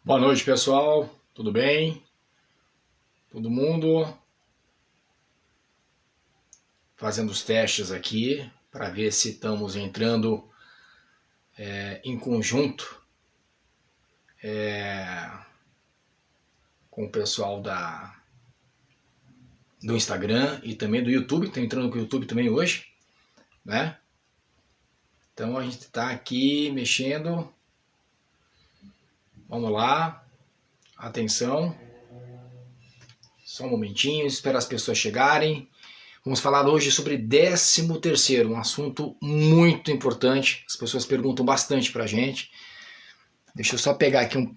Boa noite, pessoal. Tudo bem? Todo mundo fazendo os testes aqui para ver se estamos entrando em conjunto com o pessoal do Instagram e também do YouTube. Estou entrando com o YouTube também hoje, né? Então a gente está aqui mexendo. Vamos lá. Atenção. Só um momentinho, espera as pessoas chegarem. Vamos falar hoje sobre 13º, um assunto muito importante. As pessoas perguntam bastante pra gente. Deixa eu só pegar aqui um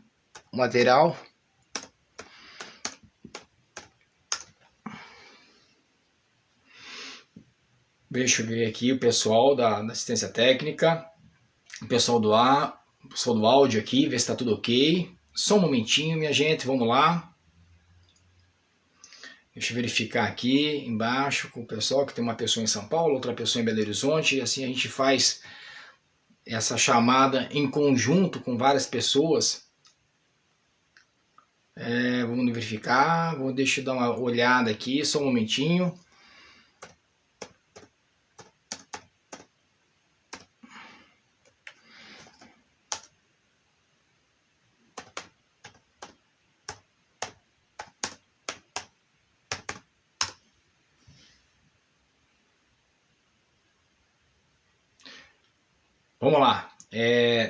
material. Deixa eu ver aqui o pessoal da assistência técnica, o pessoal do áudio aqui, ver se está tudo ok. Só um momentinho, minha gente, vamos lá. Deixa eu verificar aqui embaixo com o pessoal, que tem uma pessoa em São Paulo, outra pessoa em Belo Horizonte, e assim a gente faz essa chamada em conjunto com várias pessoas. Vamos verificar, deixa eu dar uma olhada aqui, só um momentinho. Vamos lá,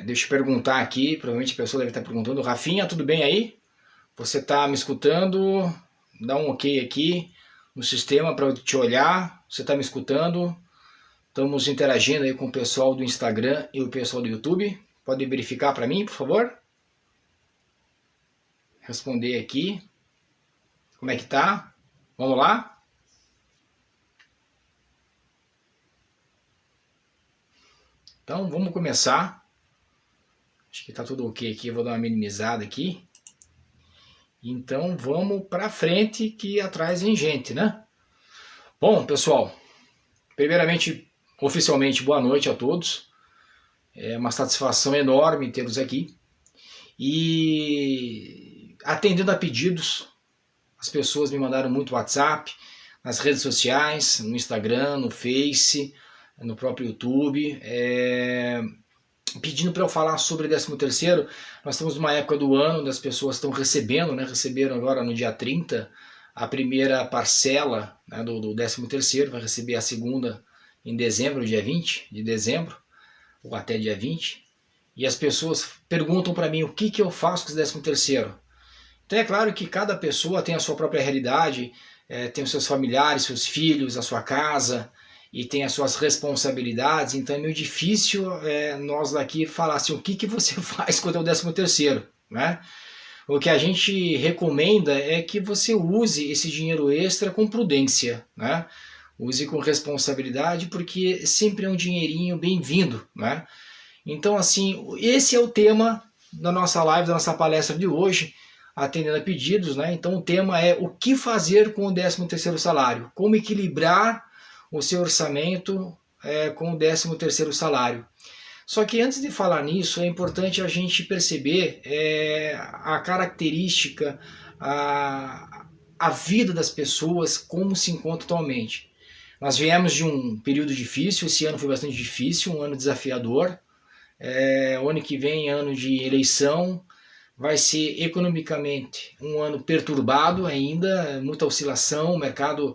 deixa eu perguntar aqui, provavelmente a pessoa deve estar perguntando, Rafinha, tudo bem aí? Você está me escutando? Dá um ok aqui no sistema para eu te olhar, você está me escutando? Estamos interagindo aí com o pessoal do Instagram e o pessoal do YouTube, pode verificar para mim, por favor? Responder aqui, como é que tá? Vamos lá? Então vamos começar. Acho que tá tudo ok aqui, eu vou dar uma minimizada aqui. Então vamos para frente que atrás vem gente, né? Bom, pessoal, primeiramente, oficialmente, boa noite a todos. É uma satisfação enorme tê-los aqui. E atendendo a pedidos, as pessoas me mandaram muito WhatsApp, nas redes sociais, no Instagram, no Face, no próprio YouTube, pedindo para eu falar sobre 13º. Nós estamos numa época do ano onde as pessoas estão recebendo, né? Receberam agora no dia 30 a primeira parcela, né, do 13º, vai receber a segunda em dezembro, dia 20 de dezembro, ou até dia 20. E as pessoas perguntam para mim o que eu faço com esse 13º. Então é claro que cada pessoa tem a sua própria realidade, tem os seus familiares, seus filhos, a sua casa, e tem as suas responsabilidades, então é meio difícil nós daqui falar assim, o que você faz quando é o 13º, né? O que a gente recomenda é que você use esse dinheiro extra com prudência, né? Use com responsabilidade, porque sempre é um dinheirinho bem-vindo, né? Então, assim, esse é o tema da nossa live, da nossa palestra de hoje, atendendo a pedidos, né? Então, o tema é o que fazer com o 13º salário, como equilibrar o seu orçamento com o 13º salário. Só que antes de falar nisso, é importante a gente perceber a característica, a vida das pessoas, como se encontra atualmente. Nós viemos de um período difícil, esse ano foi bastante difícil, um ano desafiador. O ano que vem, ano de eleição, vai ser economicamente um ano perturbado ainda, muita oscilação, o mercado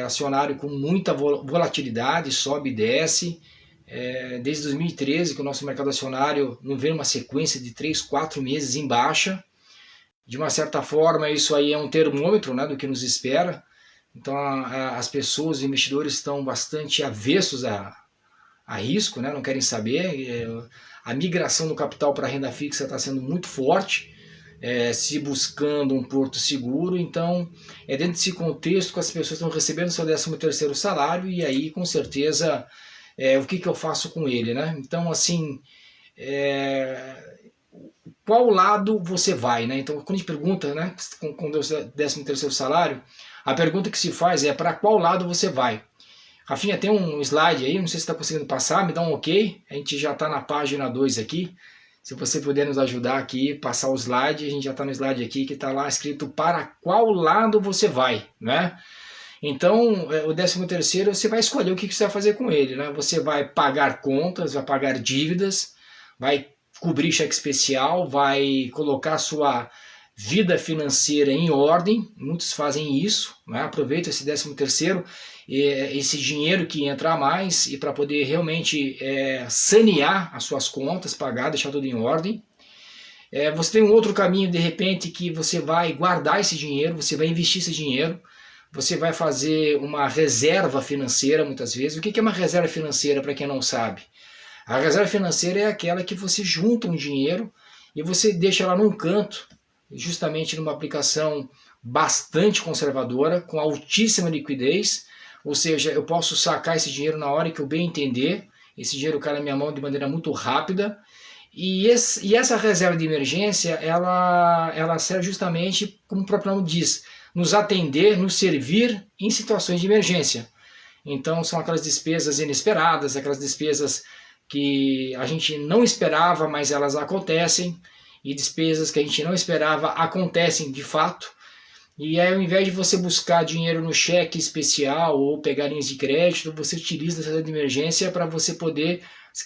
acionário com muita volatilidade, sobe e desce. Desde 2013 que o nosso mercado acionário não vê uma sequência de 3, 4 meses em baixa. De uma certa forma isso aí é um termômetro, né, do que nos espera. Então as pessoas, os investidores estão bastante avessos a risco, né, não querem saber. A migração do capital para a renda fixa está sendo muito forte, se buscando um porto seguro. Então é dentro desse contexto que as pessoas estão recebendo seu 13º salário, e aí com certeza o que eu faço com ele, né? Então assim, qual lado você vai, né? Então quando a gente pergunta, né, com o 13º salário, a pergunta que se faz é para qual lado você vai. Rafinha, tem um slide aí, não sei se está conseguindo passar, me dá um ok, a gente já está na página 2 aqui. Se você puder nos ajudar aqui, passar o slide, a gente já está no slide aqui que está lá escrito para qual lado você vai, né? Então, o 13º, você vai escolher o que você vai fazer com ele, né? Você vai pagar contas, vai pagar dívidas, vai cobrir cheque especial, vai colocar a sua vida financeira em ordem. Muitos fazem isso, né? Aproveita esse 13º, esse dinheiro que entra a mais, e para poder realmente sanear as suas contas, pagar, deixar tudo em ordem. Você tem um outro caminho, de repente, que você vai guardar esse dinheiro, você vai investir esse dinheiro, você vai fazer uma reserva financeira muitas vezes. O que é uma reserva financeira, para quem não sabe? A reserva financeira é aquela que você junta um dinheiro e você deixa ela num canto, justamente numa aplicação bastante conservadora, com altíssima liquidez, ou seja, eu posso sacar esse dinheiro na hora que eu bem entender, esse dinheiro cai na minha mão de maneira muito rápida, e essa reserva de emergência, ela serve justamente, como o próprio nome diz, nos atender, nos servir em situações de emergência. Então são aquelas despesas inesperadas, aquelas despesas que a gente não esperava, mas elas acontecem, e despesas que a gente não esperava acontecem de fato. E aí, ao invés de você buscar dinheiro no cheque especial ou pegar linhas de crédito, você utiliza essa reserva de emergência para você poder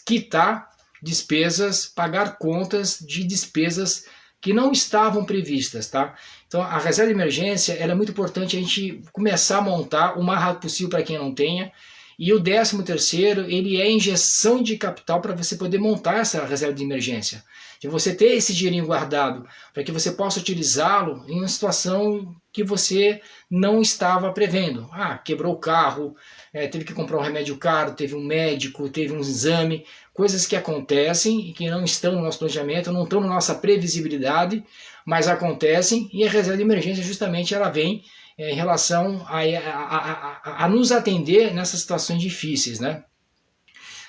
quitar despesas, pagar contas de despesas que não estavam previstas, tá? Então a reserva de emergência, ela é muito importante a gente começar a montar o mais rápido possível para quem não tenha. E o 13º, ele é injeção de capital para você poder montar essa reserva de emergência. De você ter esse dinheirinho guardado, para que você possa utilizá-lo em uma situação que você não estava prevendo. Quebrou o carro, teve que comprar um remédio caro, teve um médico, teve um exame, coisas que acontecem e que não estão no nosso planejamento, não estão na nossa previsibilidade, mas acontecem, e a reserva de emergência justamente ela vem em relação a nos atender nessas situações difíceis, né?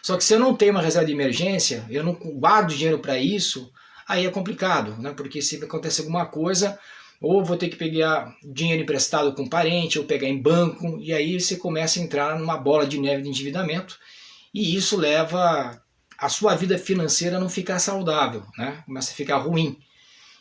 Só que se eu não tenho uma reserva de emergência, eu não guardo dinheiro para isso, aí é complicado, né? Porque se acontecer alguma coisa, ou vou ter que pegar dinheiro emprestado com um parente, ou pegar em banco, e aí você começa a entrar numa bola de neve de endividamento, e isso leva a sua vida financeira a não ficar saudável, né? Começa a ficar ruim.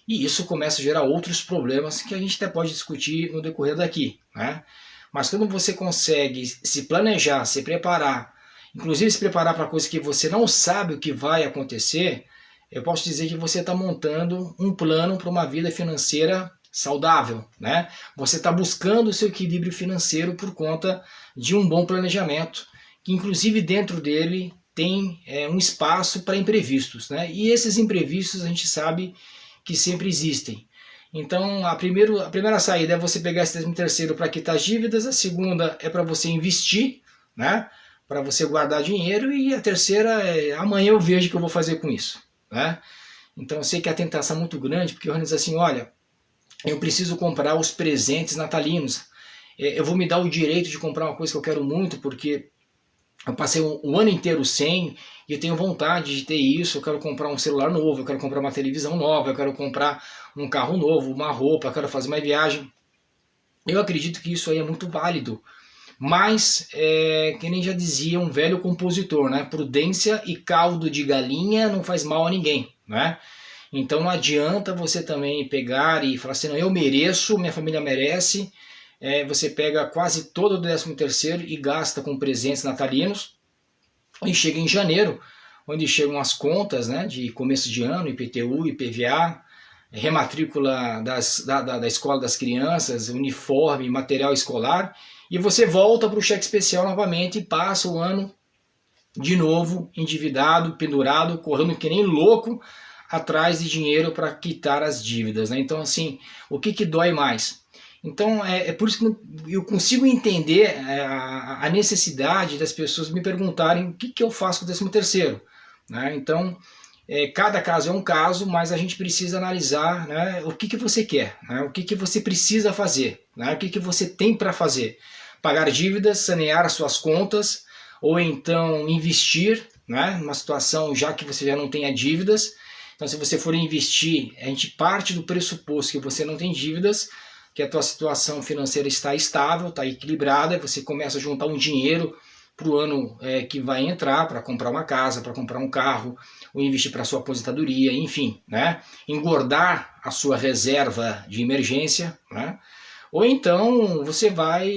E isso começa a gerar outros problemas que a gente até pode discutir no decorrer daqui, né? Mas quando você consegue se planejar, se preparar, inclusive se preparar para coisas que você não sabe o que vai acontecer, eu posso dizer que você está montando um plano para uma vida financeira saudável, né? Você está buscando o seu equilíbrio financeiro por conta de um bom planejamento, que inclusive dentro dele tem um espaço para imprevistos, né? E esses imprevistos a gente sabe que sempre existem. Então a primeira saída é você pegar esse 13º para quitar as dívidas, a segunda é para você investir, né? Para você guardar dinheiro, e a terceira é amanhã eu vejo o que eu vou fazer com isso, né? Então eu sei que a tentação é muito grande, porque o Rony diz assim, olha, eu preciso comprar os presentes natalinos, eu vou me dar o direito de comprar uma coisa que eu quero muito, porque eu passei um ano inteiro sem, e eu tenho vontade de ter isso, eu quero comprar um celular novo, eu quero comprar uma televisão nova, eu quero comprar um carro novo, uma roupa, eu quero fazer uma viagem. Eu acredito que isso aí é muito válido, mas, que nem já dizia um velho compositor, né? Prudência e caldo de galinha não faz mal a ninguém, né? Então não adianta você também pegar e falar assim, não, eu mereço, minha família merece. Você pega quase todo o 13º e gasta com presentes natalinos, e chega em janeiro, onde chegam as contas, né, de começo de ano, IPTU, IPVA, rematrícula da escola das crianças, uniforme, material escolar, e você volta para o cheque especial novamente e passa o ano de novo endividado, pendurado, correndo que nem louco atrás de dinheiro para quitar as dívidas, né? Então assim, o que dói mais? Então é por isso que eu consigo entender a necessidade das pessoas me perguntarem o que eu faço com o 13º, né? Então cada caso é um caso, mas a gente precisa analisar, né, o que você quer, né, o que você precisa fazer, né, o que você tem para fazer. Pagar dívidas, sanear as suas contas, ou então investir, né, numa situação já que você já não tenha dívidas. Então se você for investir, a gente parte do pressuposto que você não tem dívidas, que a tua situação financeira está estável, está equilibrada, você começa a juntar um dinheiro para o ano que vai entrar, para comprar uma casa, para comprar um carro, ou investir para sua aposentadoria, enfim, né? Engordar a sua reserva de emergência, né? Ou então você vai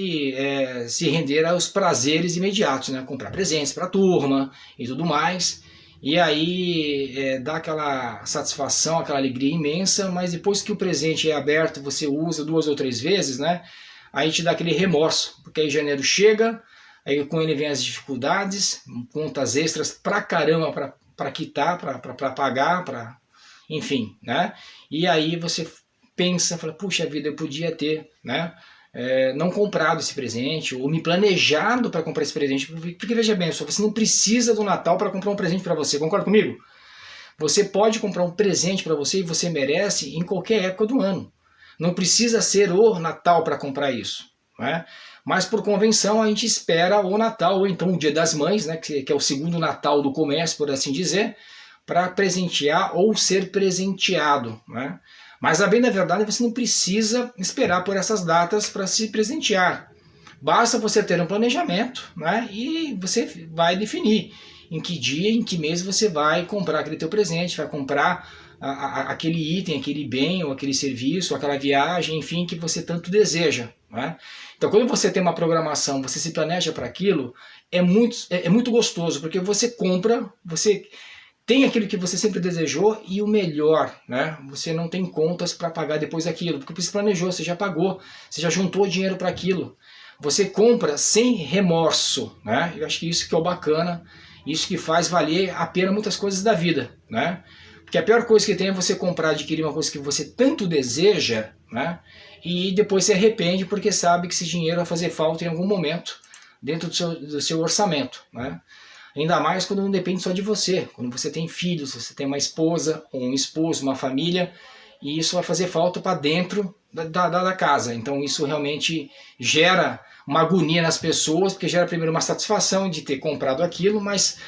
se render aos prazeres imediatos, né? Comprar presentes para a turma e tudo mais. E aí dá aquela satisfação, aquela alegria imensa, mas depois que o presente é aberto, você usa 2 ou 3 vezes, né? Aí te dá aquele remorso, porque aí janeiro chega, aí com ele vem as dificuldades, contas extras pra caramba para quitar, para pagar, enfim, né? E aí você pensa, fala, puxa vida, eu podia ter, né? Não comprado esse presente, ou me planejado para comprar esse presente, porque veja bem, você não precisa do Natal para comprar um presente para você, concorda comigo? Você pode comprar um presente para você e você merece em qualquer época do ano. Não precisa ser o Natal para comprar isso, né? Mas por convenção a gente espera o Natal, ou então o Dia das Mães, né, que é o segundo Natal do comércio, por assim dizer, para presentear ou ser presenteado, né? Mas a bem da verdade você não precisa esperar por essas datas para se presentear. Basta você ter um planejamento, né? E você vai definir em que dia, em que mês você vai comprar aquele teu presente, vai comprar aquele item, aquele bem, ou aquele serviço, ou aquela viagem, enfim, que você tanto deseja, né? Então quando você tem uma programação, você se planeja para aquilo, é muito gostoso, porque você compra, você tem aquilo que você sempre desejou e o melhor, né? Você não tem contas para pagar depois daquilo, porque você planejou, você já pagou, você já juntou dinheiro para aquilo. Você compra sem remorso, né? Eu acho que isso que é o bacana, isso que faz valer a pena muitas coisas da vida, né? Porque a pior coisa que tem é você comprar, adquirir uma coisa que você tanto deseja, né? E depois se arrepende porque sabe que esse dinheiro vai fazer falta em algum momento dentro do seu orçamento, né? Ainda mais quando não depende só de você, quando você tem filhos, você tem uma esposa, ou um esposo, uma família, e isso vai fazer falta para dentro da casa. Então isso realmente gera uma agonia nas pessoas, porque gera primeiro uma satisfação de ter comprado aquilo, mas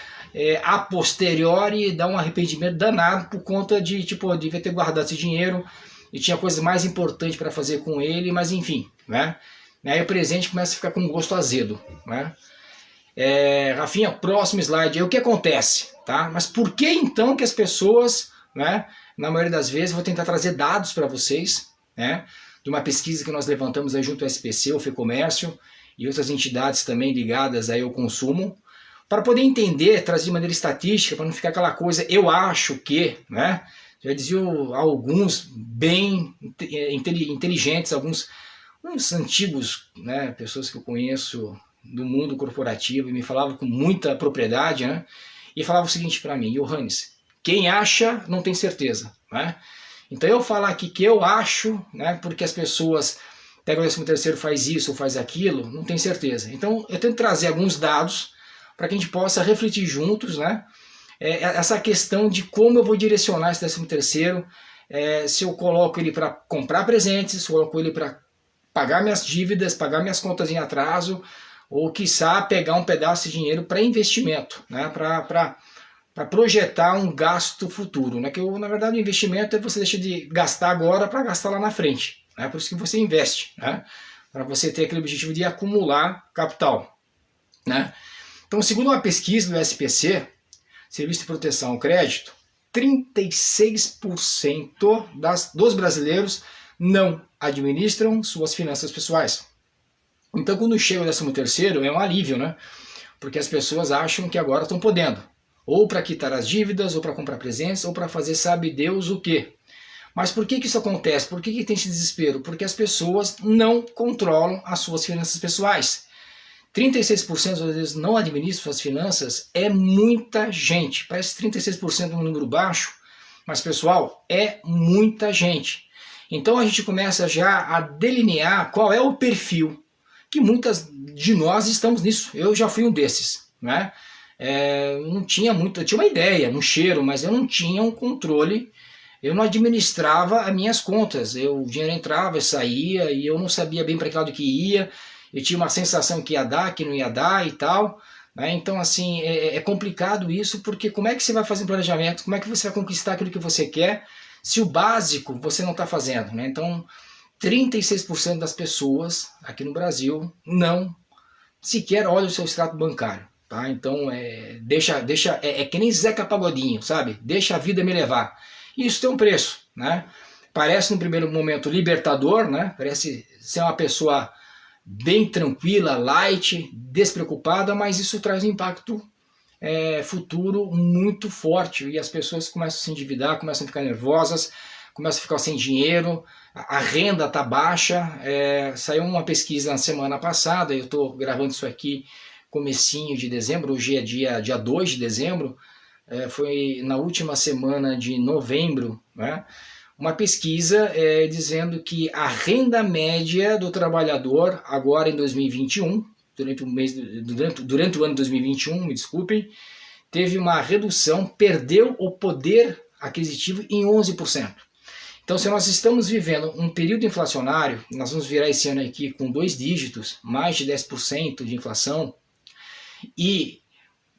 a posteriori dá um arrependimento danado por conta de, tipo, eu devia ter guardado esse dinheiro e tinha coisas mais importantes para fazer com ele, mas enfim, né? Aí o presente começa a ficar com um gosto azedo, né? Rafinha, próximo slide. Aí o que acontece, tá? Mas por que então que as pessoas, né, na maioria das vezes, vou tentar trazer dados para vocês, né, de uma pesquisa que nós levantamos aí junto ao SPC, o FEComércio, e outras entidades também ligadas aí ao consumo, para poder entender, trazer de maneira estatística, para não ficar aquela coisa, eu acho que, né? Já diziam alguns bem inteligentes, alguns antigos, né, pessoas que eu conheço do mundo corporativo e me falavam com muita propriedade, né? E falava o seguinte para mim, Johannes, quem acha não tem certeza, né? Então eu falar aqui que eu acho, né, porque as pessoas pegam o 13º, faz isso ou faz aquilo, não tem certeza. Então eu tento trazer alguns dados para que a gente possa refletir juntos, né? Essa questão de como eu vou direcionar esse 13º, se eu coloco ele para comprar presentes, se eu coloco ele para pagar minhas dívidas, pagar minhas contas em atraso, ou quiçá pegar um pedaço de dinheiro para investimento, né? Para projetar um gasto futuro, né? Que na verdade o investimento é você deixar de gastar agora para gastar lá na frente, né? Por isso que você investe, né? Para você ter aquele objetivo de acumular capital, né? Então, segundo uma pesquisa do SPC, Serviço de Proteção ao Crédito, 36% dos brasileiros não administram suas finanças pessoais. Então, quando chega o 13º, é um alívio, né? Porque as pessoas acham que agora estão podendo. Ou para quitar as dívidas, ou para comprar presentes, ou para fazer sabe Deus o quê. Mas por que isso acontece? Por que tem esse desespero? Porque as pessoas não controlam as suas finanças pessoais. 36% às vezes não administram suas finanças, é muita gente. Parece 36% um número baixo, mas pessoal, é muita gente. Então a gente começa já a delinear qual é o perfil, que muitas de nós estamos nisso. Eu já fui um desses, né? Não tinha muito, eu tinha uma ideia, um cheiro, mas eu não tinha um controle, eu não administrava as minhas contas. O dinheiro entrava e saía, e eu não sabia bem para que lado que ia, eu tinha uma sensação que ia dar, que não ia dar e tal, né? Então assim, é complicado isso, porque como é que você vai fazer um planejamento, como é que você vai conquistar aquilo que você quer, se o básico você não está fazendo, né? Então 36% das pessoas aqui no Brasil não sequer olha o seu extrato bancário. Tá? Então, é que nem Zeca Pagodinho, sabe? Deixa a vida me levar. E isso tem um preço, né? Parece no primeiro momento libertador, né? Parece ser uma pessoa bem tranquila, light, despreocupada, mas isso traz um impacto futuro muito forte e as pessoas começam a se endividar, começam a ficar nervosas, começam a ficar sem dinheiro, a renda está baixa. Saiu uma pesquisa na semana passada, eu estou gravando isso aqui comecinho de dezembro, hoje é dia 2 de dezembro, foi na última semana de novembro, né? Uma pesquisa dizendo que a renda média do trabalhador agora em 2021, durante o ano de 2021, me desculpem, teve uma redução, perdeu o poder aquisitivo em 11%. Então, se nós estamos vivendo um período inflacionário, nós vamos virar esse ano aqui com 2 dígitos, mais de 10% de inflação, e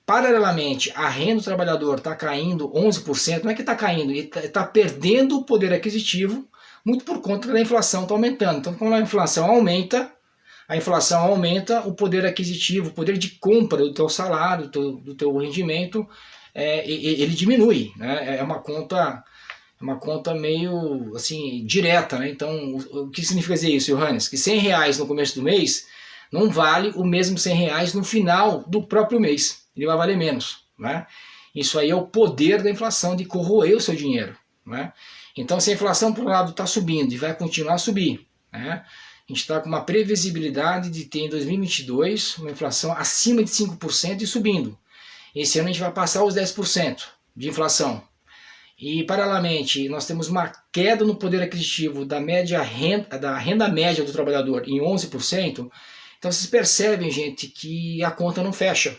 paralelamente a renda do trabalhador está caindo 11%, não é que está caindo, ele está perdendo o poder aquisitivo, muito por conta da inflação está aumentando. Então, quando a inflação aumenta, o poder aquisitivo, o poder de compra do teu salário, do teu rendimento, ele diminui, né? É uma conta meio assim direta, né? Então, o que significa dizer isso, Johannes? Que R$100 no começo do mês não vale o mesmo R$100 no final do próprio mês. Ele vai valer menos, né? Isso aí é o poder da inflação de corroer o seu dinheiro, né? Então, se a inflação por um lado está subindo e vai continuar a subir, né? A gente está com uma previsibilidade de ter em 2022 uma inflação acima de 5% e subindo. Esse ano a gente vai passar os 10% de inflação. E, paralelamente, nós temos uma queda no poder aquisitivo da renda média do trabalhador em 11%. Então, vocês percebem, gente, que a conta não fecha.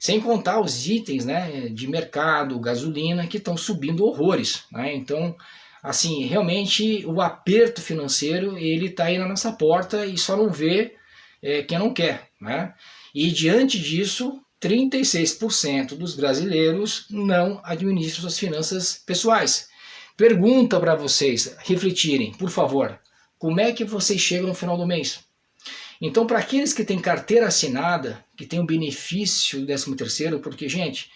Sem contar os itens, né, de mercado, gasolina, que estão subindo horrores, né? Então, assim, realmente o aperto financeiro ele está aí na nossa porta e só não vê quem não quer, né? E diante disso, 36% dos brasileiros não administram suas finanças pessoais. Pergunta para vocês refletirem, por favor, como é que vocês chegam no final do mês? Então, para aqueles que têm carteira assinada, que têm o benefício do 13º, porque, gente,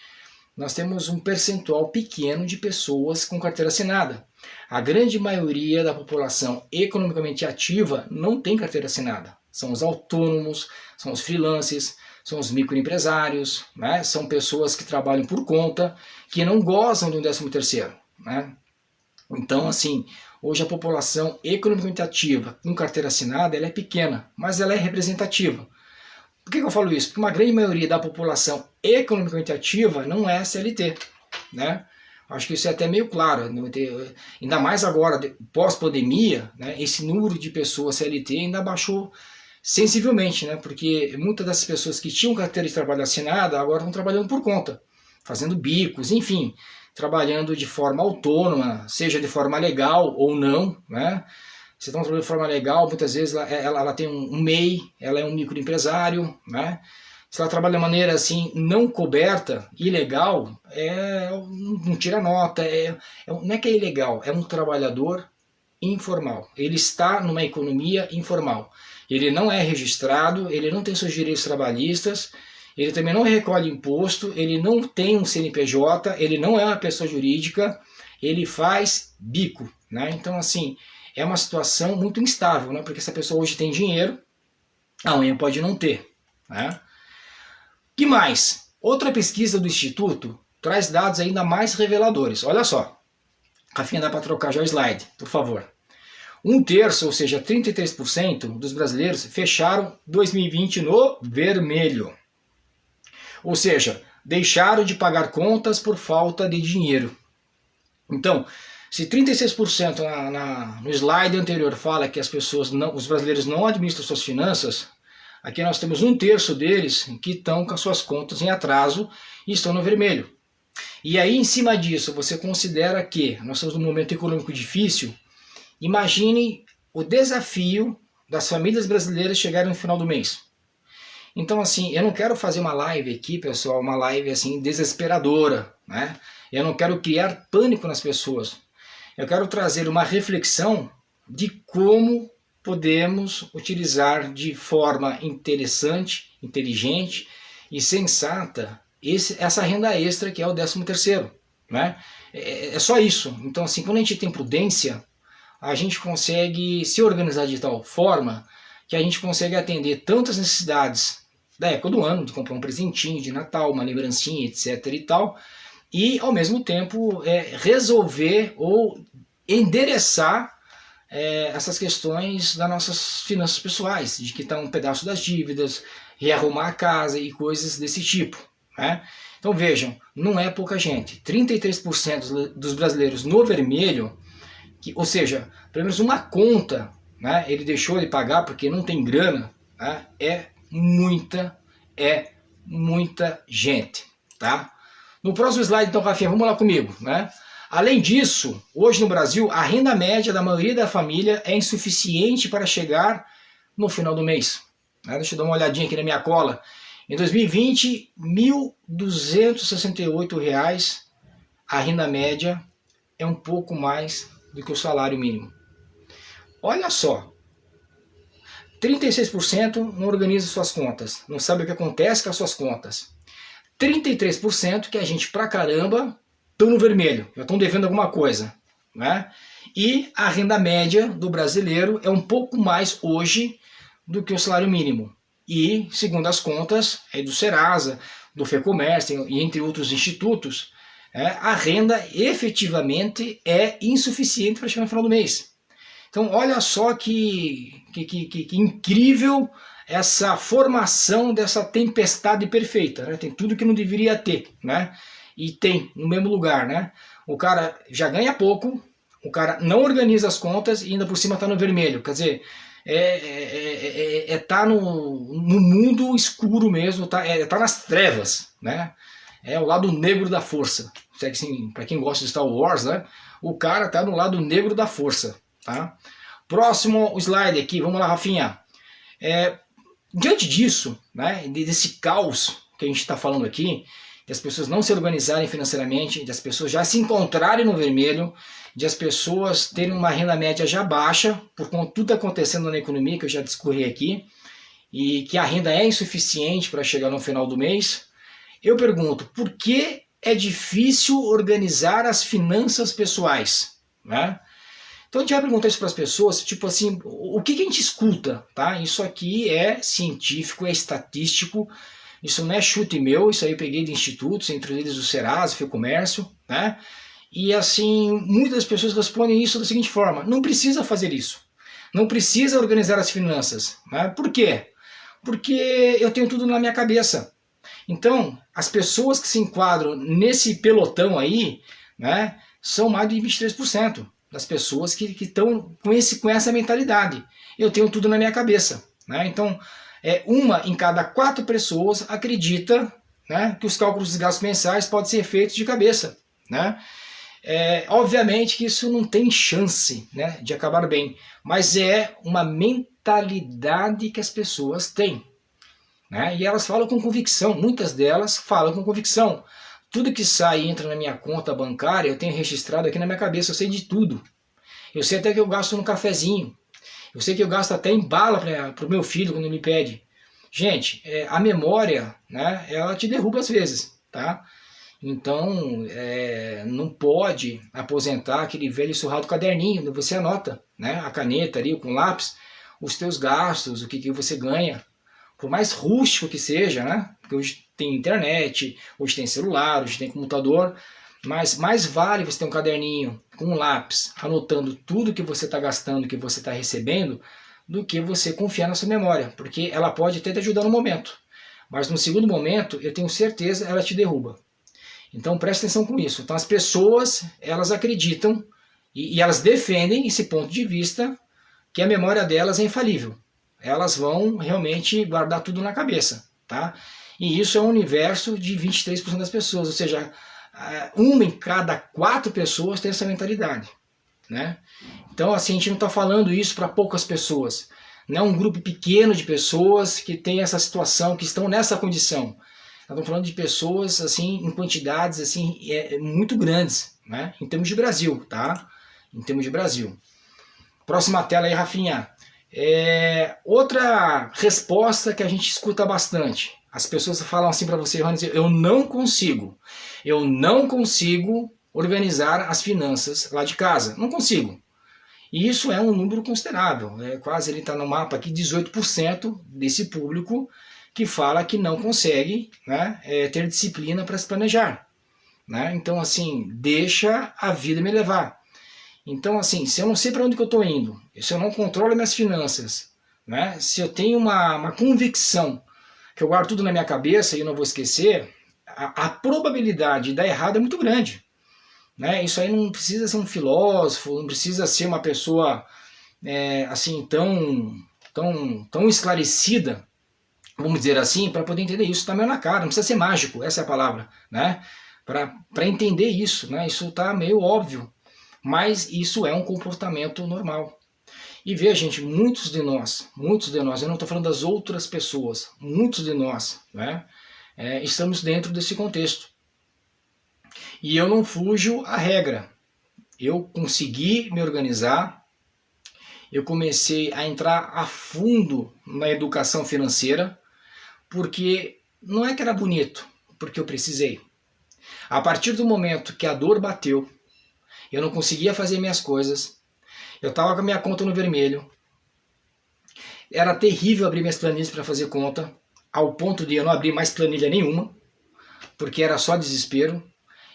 nós temos um percentual pequeno de pessoas com carteira assinada. A grande maioria da população economicamente ativa não tem carteira assinada. São os autônomos, são os freelancers, são os microempresários, né? São pessoas que trabalham por conta, que não gozam do 13º, né? Então, assim, hoje a população economicamente ativa com carteira assinada ela é pequena, mas ela é representativa. Por que eu falo isso? Porque uma grande maioria da população economicamente ativa não é CLT, né? Acho que isso é até meio claro, ainda mais agora, pós-pandemia, né? Esse número de pessoas CLT ainda baixou sensivelmente, né? Porque muitas das pessoas que tinham carteira de trabalho assinada agora estão trabalhando por conta, fazendo bicos, enfim, trabalhando de forma autônoma, seja de forma legal ou não, né? Se estão trabalhando de forma legal, muitas vezes ela tem um MEI, ela é um microempresário, né? Se ela trabalha de maneira assim não coberta, ilegal, não tira nota, não é que é ilegal, é um trabalhador informal. Ele está numa economia informal. Ele não é registrado, ele não tem seus direitos trabalhistas, ele também não recolhe imposto, ele não tem um CNPJ, ele não é uma pessoa jurídica, ele faz bico, né? Então, assim, é uma situação muito instável, né? Porque essa pessoa hoje tem dinheiro, amanhã pode não ter, né? Que mais? Outra pesquisa do Instituto traz dados ainda mais reveladores. Olha só. Rafinha, dá para trocar já o slide, por favor. 1/3, ou seja, 33% dos brasileiros fecharam 2020 no vermelho. Ou seja, deixaram de pagar contas por falta de dinheiro. Então, se 36% no slide anterior fala que os brasileiros não administram suas finanças, aqui nós temos 1/3 deles que estão com as suas contas em atraso e estão no vermelho. E aí, em cima disso, você considera que nós estamos num momento econômico difícil. Imagine o desafio das famílias brasileiras chegarem no final do mês. Então, assim, eu não quero fazer uma live aqui, pessoal, uma live assim desesperadora, né? Eu não quero criar pânico nas pessoas. Eu quero trazer uma reflexão de como podemos utilizar de forma interessante, inteligente e sensata essa renda extra que é o 13º, né? É só isso. Então, assim, quando a gente tem prudência, a gente consegue se organizar de tal forma que a gente consegue atender tantas necessidades da época do ano, de comprar um presentinho de Natal, uma lembrancinha, etc e tal, e ao mesmo tempo resolver ou endereçar essas questões das nossas finanças pessoais, de quitar um pedaço das dívidas, rearrumar a casa e coisas desse tipo, né? Então vejam, não é pouca gente. 33% dos brasileiros no vermelho, ou seja, pelo menos uma conta, né, ele deixou de pagar porque não tem grana, né, é muita gente, tá? No próximo slide, então, Rafinha, vamos lá comigo, né? Além disso, hoje no Brasil, a renda média da maioria da família é insuficiente para chegar no final do mês, né? Deixa eu dar uma olhadinha aqui na minha cola. Em 2020, R$ 1.268 a renda média é um pouco mais do que o salário mínimo. Olha só, 36% não organiza suas contas, não sabe o que acontece com as suas contas. 33% que a gente pra caramba estão no vermelho, já estão devendo alguma coisa, né? E a renda média do brasileiro é um pouco mais hoje do que o salário mínimo. E, segundo as contas do Serasa, do FEComércio e entre outros institutos, a renda efetivamente é insuficiente para chegar no final do mês. Então, olha só que incrível essa formação dessa tempestade perfeita, né? Tem tudo que não deveria ter, né? E tem no mesmo lugar, né? O cara já ganha pouco, o cara não organiza as contas e ainda por cima está no vermelho. Quer dizer, tá no mundo escuro mesmo, tá nas trevas, né? É o lado negro da força. Assim, para quem gosta de Star Wars, né? O cara tá no lado negro da força, tá? Próximo slide aqui, vamos lá, Rafinha. Diante disso, né, desse caos que a gente está falando aqui, de as pessoas não se organizarem financeiramente, de as pessoas já se encontrarem no vermelho, de as pessoas terem uma renda média já baixa, por conta de tudo acontecendo na economia, que eu já discorri aqui, e que a renda é insuficiente para chegar no final do mês, eu pergunto, por que é difícil organizar as finanças pessoais, né? Então a gente vai perguntar isso para as pessoas, tipo assim, o que a gente escuta, tá? Isso aqui é científico, é estatístico, isso não é chute meu, isso aí eu peguei de institutos, entre eles o Serasa, o FEComércio, né? E assim, muitas pessoas respondem isso da seguinte forma, não precisa fazer isso, não precisa organizar as finanças, né? Por quê? Porque eu tenho tudo na minha cabeça. Então, as pessoas que se enquadram nesse pelotão aí, né, são mais de 23% das pessoas que estão com essa mentalidade. Eu tenho tudo na minha cabeça, né? Então, uma em cada 4 pessoas acredita, né, que os cálculos dos gastos mensais podem ser feitos de cabeça, né? Obviamente que isso não tem chance, né, de acabar bem, mas é uma mentalidade que as pessoas têm, né? E elas falam com convicção, muitas delas falam com convicção. Tudo que sai e entra na minha conta bancária, eu tenho registrado aqui na minha cabeça, eu sei de tudo. Eu sei até que eu gasto no cafezinho. Eu sei que eu gasto até em bala para o meu filho quando ele me pede. Gente, a memória, né, ela te derruba às vezes, tá? Então, não pode aposentar aquele velho surrado caderninho, onde você anota, né, a caneta ali com lápis, os teus gastos, o que você ganha. Por mais rústico que seja, né? Porque hoje tem internet, hoje tem celular, hoje tem computador, mas mais vale você ter um caderninho com um lápis, anotando tudo que você está gastando, que você está recebendo, do que você confiar na sua memória, porque ela pode até te ajudar no momento, mas no segundo momento, eu tenho certeza, ela te derruba. Então preste atenção com isso. Então as pessoas, elas acreditam e elas defendem esse ponto de vista que a memória delas é infalível. Elas vão realmente guardar tudo na cabeça, tá? E isso é um universo de 23% das pessoas, ou seja, uma em cada 4 pessoas tem essa mentalidade, né? Então, assim, a gente não está falando isso para poucas pessoas, não é um grupo pequeno de pessoas que tem essa situação, que estão nessa condição. Nós estamos falando de pessoas, assim, em quantidades, assim, muito grandes, né? Em termos de Brasil, tá? Em termos de Brasil. Próxima tela aí, Rafinha. Outra resposta que a gente escuta bastante, as pessoas falam assim para você, eu não consigo organizar as finanças lá de casa, não consigo. E isso é um número considerável, quase ele está no mapa aqui, 18% desse público que fala que não consegue, né, ter disciplina para se planejar. Né? Então, assim, deixa a vida me levar. Então, assim, se eu não sei para onde que eu estou indo, se eu não controlo minhas finanças, né, se eu tenho uma convicção que eu guardo tudo na minha cabeça e eu não vou esquecer, a probabilidade de dar errado é muito grande. Né? Isso aí não precisa ser um filósofo, não precisa ser uma pessoa assim tão esclarecida, vamos dizer assim, para poder entender isso. Está meio na cara, não precisa ser mágico, essa é a palavra, né? Para entender isso, né? Isso está meio óbvio, mas isso é um comportamento normal. E veja, gente, muitos de nós, eu não estou falando das outras pessoas, muitos de nós, né? Estamos dentro desse contexto. E eu não fujo à regra. Eu consegui me organizar, eu comecei a entrar a fundo na educação financeira, porque não é que era bonito, porque eu precisei. A partir do momento que a dor bateu, eu não conseguia fazer minhas coisas, eu estava com a minha conta no vermelho, era terrível abrir minhas planilhas para fazer conta, ao ponto de eu não abrir mais planilha nenhuma, porque era só desespero.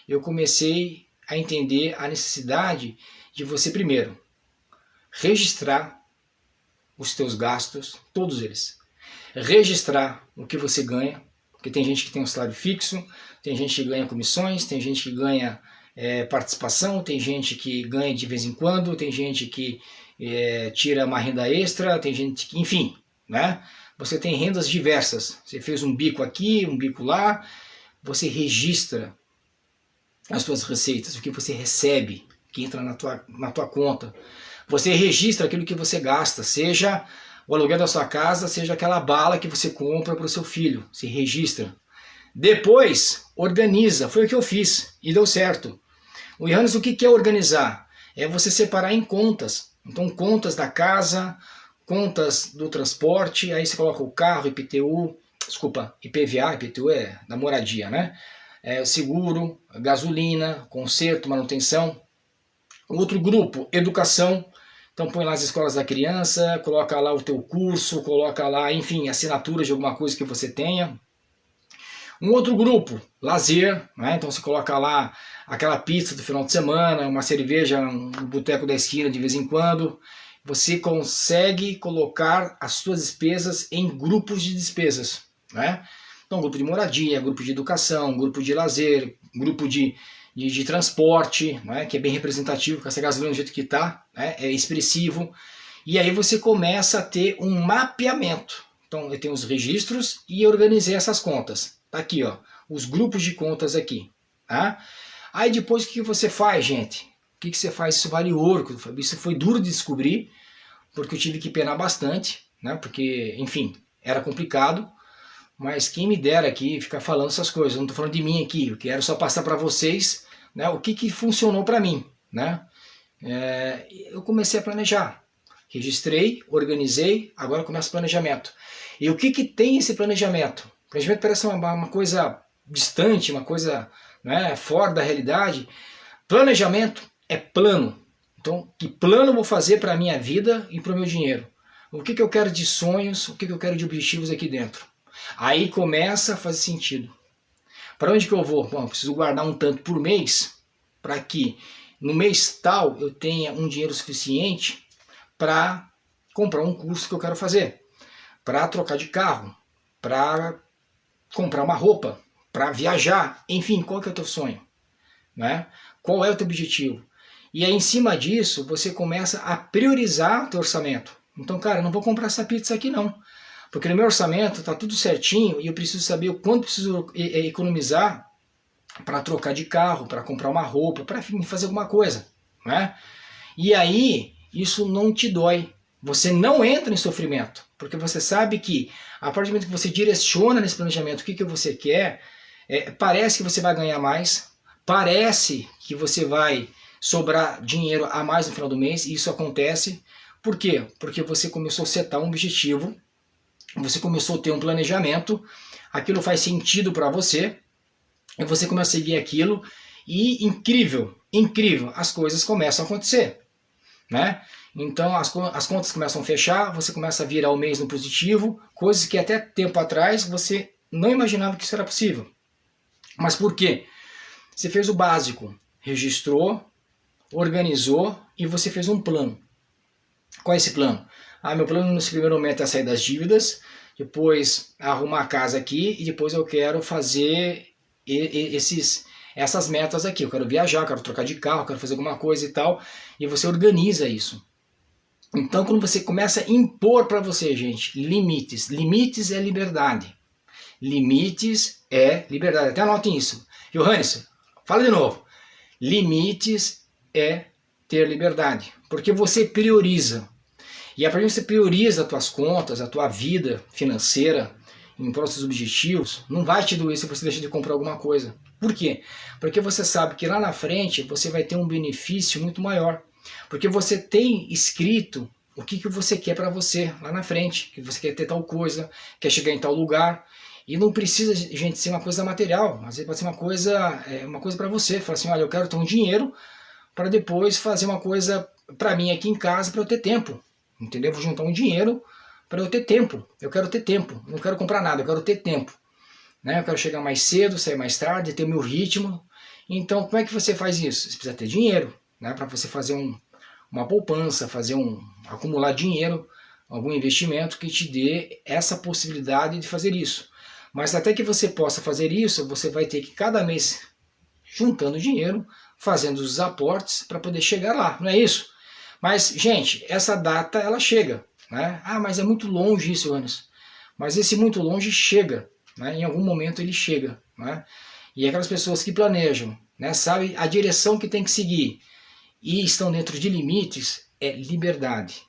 Eu comecei a entender a necessidade de você, primeiro, registrar os teus gastos, todos eles. Registrar o que você ganha, porque tem gente que tem um salário fixo, tem gente que ganha comissões, tem gente que ganha participação, tem gente que ganha de vez em quando, tem gente que tira uma renda extra, tem gente que, enfim, né? Você tem rendas diversas. Você fez um bico aqui, um bico lá, você registra as suas receitas, o que você recebe, que entra na tua conta. Você registra aquilo que você gasta, seja o aluguel da sua casa, seja aquela bala que você compra para o seu filho. Se registra. Depois, organiza. Foi o que eu fiz e deu certo. O Johannes, o que é organizar? É você separar em contas. Então, contas da casa, contas do transporte, aí você coloca o carro, IPTU, desculpa, IPVA, IPTU é da moradia, né? Seguro, gasolina, conserto, manutenção. Outro grupo, educação. Então põe lá as escolas da criança, coloca lá o teu curso, coloca lá, enfim, assinaturas de alguma coisa que você tenha. Um outro grupo, lazer, né? Então você coloca lá aquela pizza do final de semana, uma cerveja no boteco da esquina de vez em quando. Você consegue colocar as suas despesas em grupos de despesas, né? Então, grupo de moradia, grupo de educação, grupo de lazer, grupo de transporte, né, que é bem representativo, com essa gasolina do jeito que está, né, é expressivo. E aí você começa a ter um mapeamento. Então, eu tenho os registros e organizei essas contas. Tá aqui, ó, os grupos de contas aqui. Tá? Aí depois o que você faz, gente? O que você faz? Isso vale ouro. Isso foi duro de descobrir, porque eu tive que penar bastante, né, porque, enfim, era complicado. Mas quem me dera aqui ficar falando essas coisas, eu não estou falando de mim aqui, eu quero só passar para vocês, né, o que funcionou para mim. Né? Eu comecei a planejar, registrei, organizei, agora começa o planejamento. E o que tem esse planejamento? O planejamento parece uma coisa distante, uma coisa, né, fora da realidade. Planejamento é plano. Então, que plano eu vou fazer para a minha vida e para o meu dinheiro? O que eu quero de sonhos, o que eu quero de objetivos aqui dentro? Aí começa a fazer sentido. Para onde que eu vou? Bom, eu preciso guardar um tanto por mês para que no mês tal eu tenha um dinheiro suficiente para comprar um curso que eu quero fazer, para trocar de carro, para comprar uma roupa, para viajar, enfim, qual que é o teu sonho? Né? Qual é o teu objetivo? E aí em cima disso você começa a priorizar o teu orçamento. Então, cara, eu não vou comprar essa pizza aqui não. Porque no meu orçamento está tudo certinho e eu preciso saber o quanto preciso economizar para trocar de carro, para comprar uma roupa, para fazer alguma coisa. Né? E aí isso não te dói. Você não entra em sofrimento, porque você sabe que a partir do momento que você direciona nesse planejamento o que você quer, parece que você vai ganhar mais, parece que você vai sobrar dinheiro a mais no final do mês, e isso acontece, Por quê? Porque você começou a setar um objetivo, você começou a ter um planejamento, aquilo faz sentido para você, e você começa a seguir aquilo, e incrível, incrível, as coisas começam a acontecer, né? Então as contas começam a fechar, você começa a virar o mês no positivo, coisas que até tempo atrás você não imaginava que isso era possível. Mas por quê? Você fez o básico, registrou, organizou e você fez um plano. Qual é esse plano? Meu plano nesse primeiro momento é sair das dívidas, depois arrumar a casa aqui e depois eu quero fazer essas metas aqui. Eu quero viajar, quero trocar de carro, quero fazer alguma coisa e tal. E você organiza isso. Então, quando você começa a impor para você, gente, limites. Limites é liberdade. Limites é liberdade. Até anotem isso. Johannes, fala de novo. Limites é ter liberdade. Porque você prioriza. E a partir de você prioriza as tuas contas, a tua vida financeira, em prol dos seus objetivos, não vai te doer se você deixa de comprar alguma coisa. Por quê? Porque você sabe que lá na frente você vai ter um benefício muito maior. Porque você tem escrito o que você quer para você lá na frente, que você quer ter tal coisa, quer chegar em tal lugar. E não precisa, gente, ser uma coisa material. Às vezes pode ser uma coisa para você. Fala assim, olha, eu quero ter um dinheiro para depois fazer uma coisa para mim aqui em casa para eu ter tempo. Entendeu? Vou juntar um dinheiro para eu ter tempo. Eu quero ter tempo. Não quero comprar nada, eu quero ter tempo. Né? Eu quero chegar mais cedo, sair mais tarde, ter o meu ritmo. Então, como é que você faz isso? Você precisa ter dinheiro, né? Para você fazer uma poupança, acumular dinheiro, algum investimento que te dê essa possibilidade de fazer isso. Mas até que você possa fazer isso, você vai ter que cada mês juntando dinheiro, fazendo os aportes para poder chegar lá, não é isso? Mas, gente, essa data ela chega, né? Mas é muito longe isso, Anderson. Mas esse muito longe chega, né? Em algum momento ele chega, né? E aquelas pessoas que planejam, né, sabem a direção que tem que seguir e estão dentro de limites, é liberdade,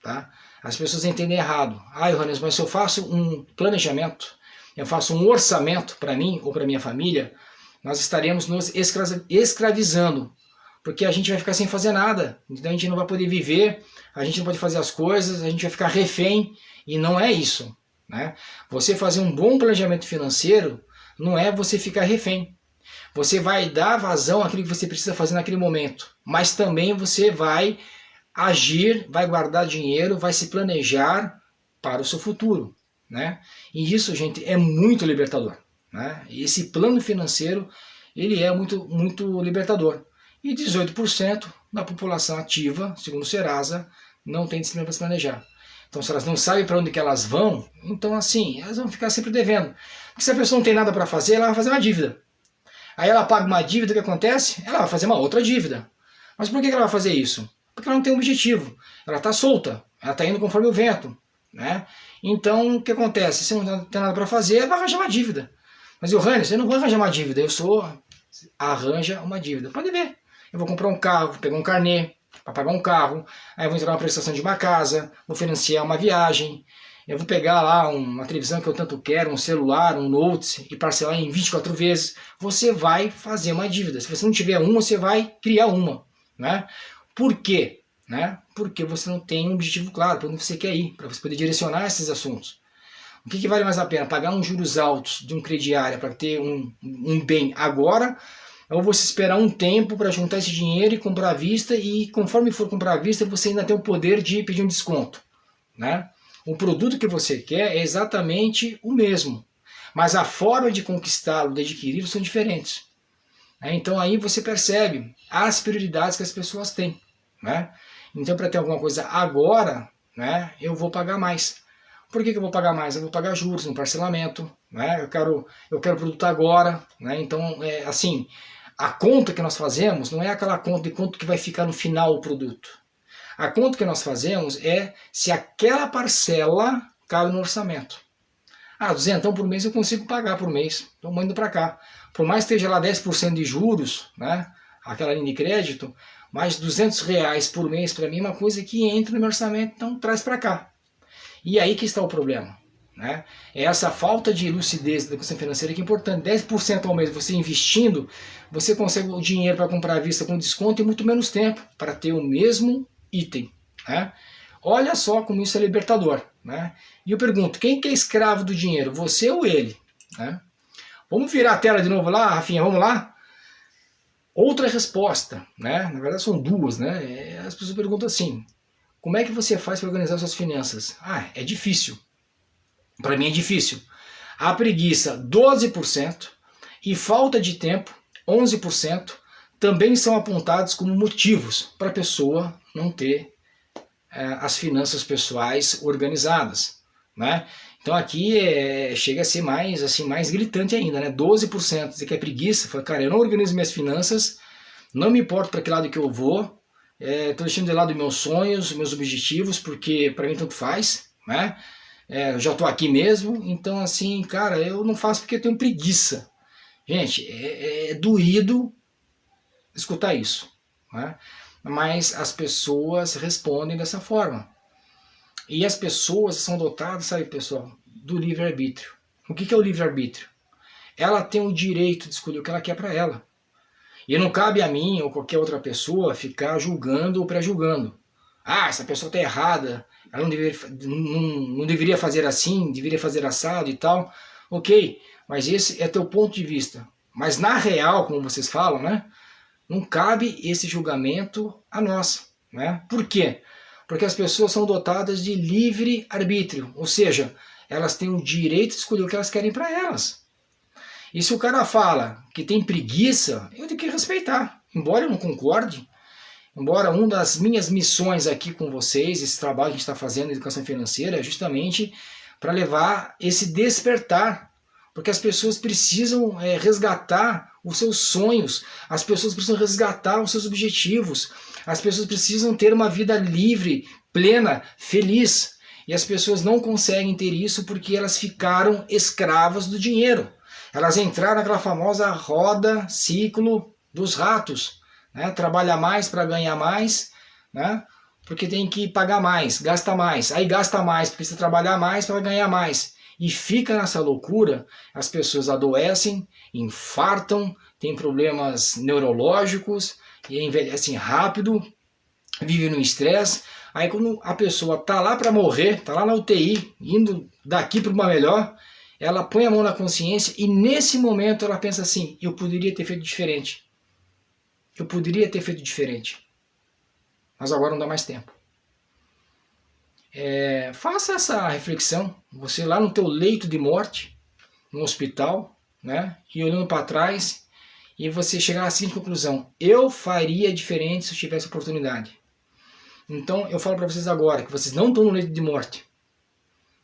tá? As pessoas entendem errado. Johannes, mas se eu faço um planejamento, eu faço um orçamento para mim ou para minha família, nós estaremos nos escravizando, porque a gente vai ficar sem fazer nada, então a gente não vai poder viver, a gente não pode fazer as coisas, a gente vai ficar refém, e não é isso, né? Você fazer um bom planejamento financeiro não é você ficar refém. Você vai dar vazão àquilo que você precisa fazer naquele momento, mas também você vai agir, vai guardar dinheiro, vai se planejar para o seu futuro, né? E isso, gente, é muito libertador, né? E esse plano financeiro, ele é muito, muito libertador. E 18% da população ativa, segundo o Serasa, não tem disciplina para se planejar. Então, se elas não sabem para onde que elas vão, então assim, elas vão ficar sempre devendo. Porque se a pessoa não tem nada para fazer, ela vai fazer uma dívida. Aí ela paga uma dívida, o que acontece? Ela vai fazer uma outra dívida. Mas por que ela vai fazer isso? Porque ela não tem um objetivo. Ela está solta, ela está indo conforme o vento, né? Então, o que acontece? Se não tem nada para fazer, ela vai arranjar uma dívida. Mas, Johannes, eu não vou arranjar uma dívida, arranja uma dívida. Pode ver. Eu vou comprar um carro, vou pegar um carnê para pagar um carro, aí eu vou entrar na prestação de uma casa, vou financiar uma viagem, eu vou pegar lá uma televisão que eu tanto quero, um celular, um note e parcelar em 24 vezes. Você vai fazer uma dívida. Se você não tiver uma, você vai criar uma, né? Por quê? Né? Porque você não tem um objetivo claro para onde você quer ir, para você poder direcionar esses assuntos. O que vale mais a pena? Pagar uns juros altos de um crediário para ter um bem agora, ou você esperar um tempo para juntar esse dinheiro e comprar à vista, e conforme for comprar à vista, você ainda tem o poder de pedir um desconto, né? O produto que você quer é exatamente o mesmo, mas a forma de conquistá-lo, de adquiri-lo, são diferentes. Então aí você percebe as prioridades que as pessoas têm, né? Então, para ter alguma coisa agora, né, eu vou pagar mais. Por que eu vou pagar mais? Eu vou pagar juros no parcelamento, né? Eu quero produto agora, né? Então, assim, a conta que nós fazemos não é aquela conta de quanto que vai ficar no final o produto. A conta que nós fazemos é se aquela parcela cabe no orçamento. 200 por mês eu consigo pagar por mês, estou indo para cá. Por mais que esteja lá 10% de juros, né, aquela linha de crédito, mais R$200 por mês para mim é uma coisa que entra no meu orçamento, então traz para cá. E aí que está o problema, né? É essa falta de lucidez da educação financeira que é importante. 10% ao mês você investindo, você consegue o dinheiro para comprar à vista com desconto em muito menos tempo, para ter o mesmo item, né? Olha só como isso é libertador, né? E eu pergunto, quem que é escravo do dinheiro, você ou ele? Né? Vamos virar a tela de novo lá, Rafinha, vamos lá? Outra resposta, né? Na verdade são duas, né? As pessoas perguntam assim, como é que você faz para organizar suas finanças? Ah, é difícil. Para mim é difícil. A preguiça, 12%, e falta de tempo, 11%, também são apontados como motivos para a pessoa não ter as finanças pessoais organizadas, né? Então aqui chega a ser mais, assim, mais gritante ainda, né? 12% dizer que é preguiça, fala, cara, eu não organizo minhas finanças, não me importo para que lado que eu vou, estou deixando de lado meus sonhos, meus objetivos, porque para mim tanto faz, né? Eu já estou aqui mesmo, então assim, cara, eu não faço porque eu tenho preguiça. Gente, é doído escutar isso, né? Mas as pessoas respondem dessa forma. E as pessoas são dotadas, sabe, pessoal, do livre-arbítrio. O que é o livre-arbítrio? Ela tem o direito de escolher o que ela quer para ela. E não cabe a mim ou qualquer outra pessoa ficar julgando ou pré-julgando. Ah, essa pessoa está errada, ela não deveria fazer assim, deveria fazer assado e tal. Ok, mas esse é teu ponto de vista. Mas na real, como vocês falam, né? Não cabe esse julgamento a nós, né? Por quê? Porque as pessoas são dotadas de livre arbítrio, ou seja, elas têm o direito de escolher o que elas querem para elas. E se o cara fala que tem preguiça, eu tenho que respeitar, embora eu não concorde, embora uma das minhas missões aqui com vocês, esse trabalho que a gente está fazendo em educação financeira, é justamente para levar esse despertar, porque as pessoas precisam resgatar os seus sonhos, as pessoas precisam resgatar os seus objetivos, as pessoas precisam ter uma vida livre, plena, feliz, e as pessoas não conseguem ter isso porque elas ficaram escravas do dinheiro. Elas entraram naquela famosa roda, ciclo dos ratos, né? Trabalha mais para ganhar mais, né? Porque tem que pagar mais, gasta mais, aí gasta mais, precisa trabalhar mais para ganhar mais. E fica nessa loucura, as pessoas adoecem, infartam, têm problemas neurológicos, e envelhecem rápido, vivem no estresse. Aí quando a pessoa está lá para morrer, está lá na UTI, indo daqui para uma melhor, ela põe a mão na consciência e nesse momento ela pensa assim, eu poderia ter feito diferente. Eu poderia ter feito diferente. Mas agora não dá mais tempo. Faça essa reflexão, você lá no teu leito de morte, no hospital, né, e olhando para trás, e você chegar à seguinte conclusão, eu faria diferente se eu tivesse oportunidade. Então eu falo para vocês agora, que vocês não estão no leito de morte,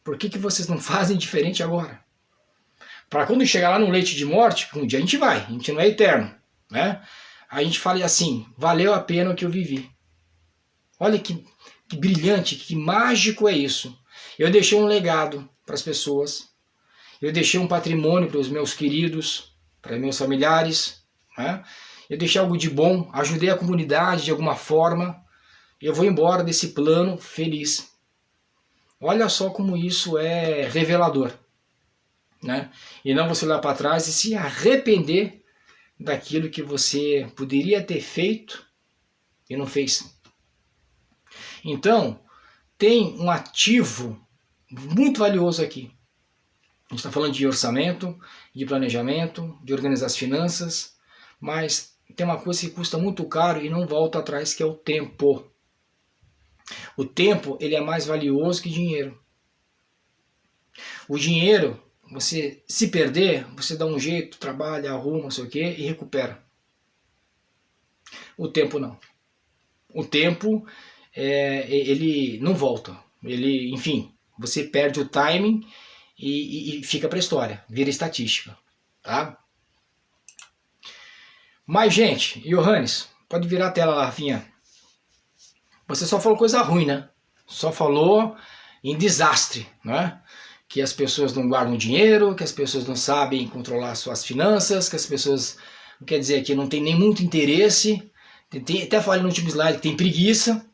por que vocês não fazem diferente agora? Para quando chegar lá no leito de morte, um dia a gente vai, a gente não é eterno, né? A gente fala assim, valeu a pena o que eu vivi. Olha que brilhante, que mágico é isso. Eu deixei um legado para as pessoas, eu deixei um patrimônio para os meus queridos, para meus familiares, né? Eu deixei algo de bom, ajudei a comunidade de alguma forma, eu vou embora desse plano feliz. Olha só como isso é revelador, né? E não você olhar para trás e se arrepender daquilo que você poderia ter feito e não fez. Então, tem um ativo muito valioso aqui. A gente está falando de orçamento, de planejamento, de organizar as finanças, mas tem uma coisa que custa muito caro e não volta atrás, que é o tempo. O tempo, ele é mais valioso que dinheiro. O dinheiro, você se perder, você dá um jeito, trabalha, arruma, não sei o quê, e recupera. O tempo não. O tempo, ele não volta. Ele, enfim, você perde o timing e fica para a história, vira estatística, tá? Mas, gente, Johannes, pode virar a tela lá, Rafinha. Você só falou coisa ruim, né? Só falou em desastre, né? Que as pessoas não guardam dinheiro, que as pessoas não sabem controlar suas finanças, que as pessoas, quer dizer, que não tem nem muito interesse. Até falei no último slide que tem preguiça.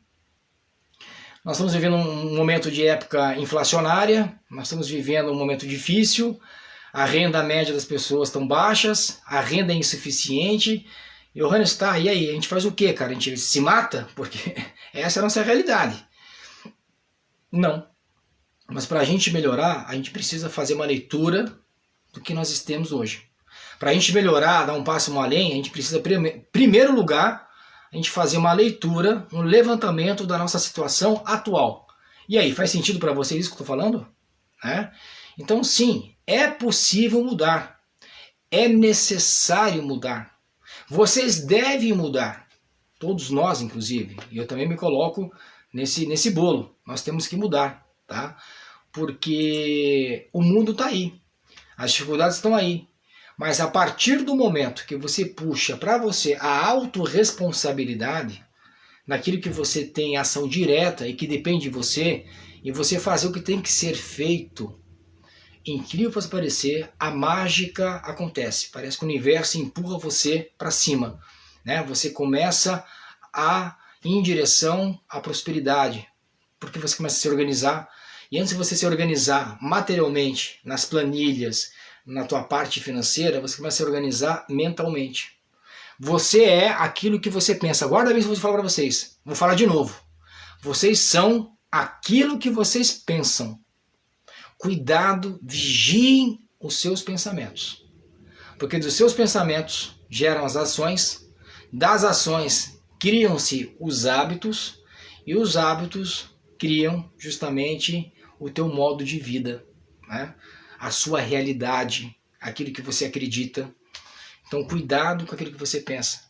Nós estamos vivendo um momento de época inflacionária, nós estamos vivendo um momento difícil, a renda média das pessoas estão baixas, a renda é insuficiente. E o Johannes está, e aí, a gente faz o quê, cara? A gente se mata? Porque essa é a nossa realidade. Não. Mas para a gente melhorar, a gente precisa fazer uma leitura do que nós temos hoje. Para a gente melhorar, dar um passo além, a gente precisa, em primeiro lugar, a gente fazer uma leitura, um levantamento da nossa situação atual. E aí, faz sentido para vocês isso que eu estou falando? Então sim, é possível mudar. É necessário mudar. Vocês devem mudar. Todos nós, inclusive. E eu também me coloco nesse bolo. Nós temos que mudar, tá? Porque o mundo está aí. As dificuldades estão aí. Mas a partir do momento que você puxa para você a autorresponsabilidade, naquilo que você tem ação direta e que depende de você, e você fazer o que tem que ser feito, incrível para parecer, a mágica acontece. Parece que o universo empurra você para cima. Você começa a ir em direção à prosperidade, porque você começa a se organizar. E antes de você se organizar materialmente, nas planilhas, na tua parte financeira, você começa a se organizar mentalmente. Você é aquilo que você pensa. Guarda bem isso que eu vou falar para vocês. Vou falar de novo. Vocês são aquilo que vocês pensam. Cuidado, vigiem os seus pensamentos. Porque dos seus pensamentos geram as ações, das ações criam-se os hábitos, e os hábitos criam justamente o teu modo de vida, a sua realidade, aquilo que você acredita. Então cuidado com aquilo que você pensa.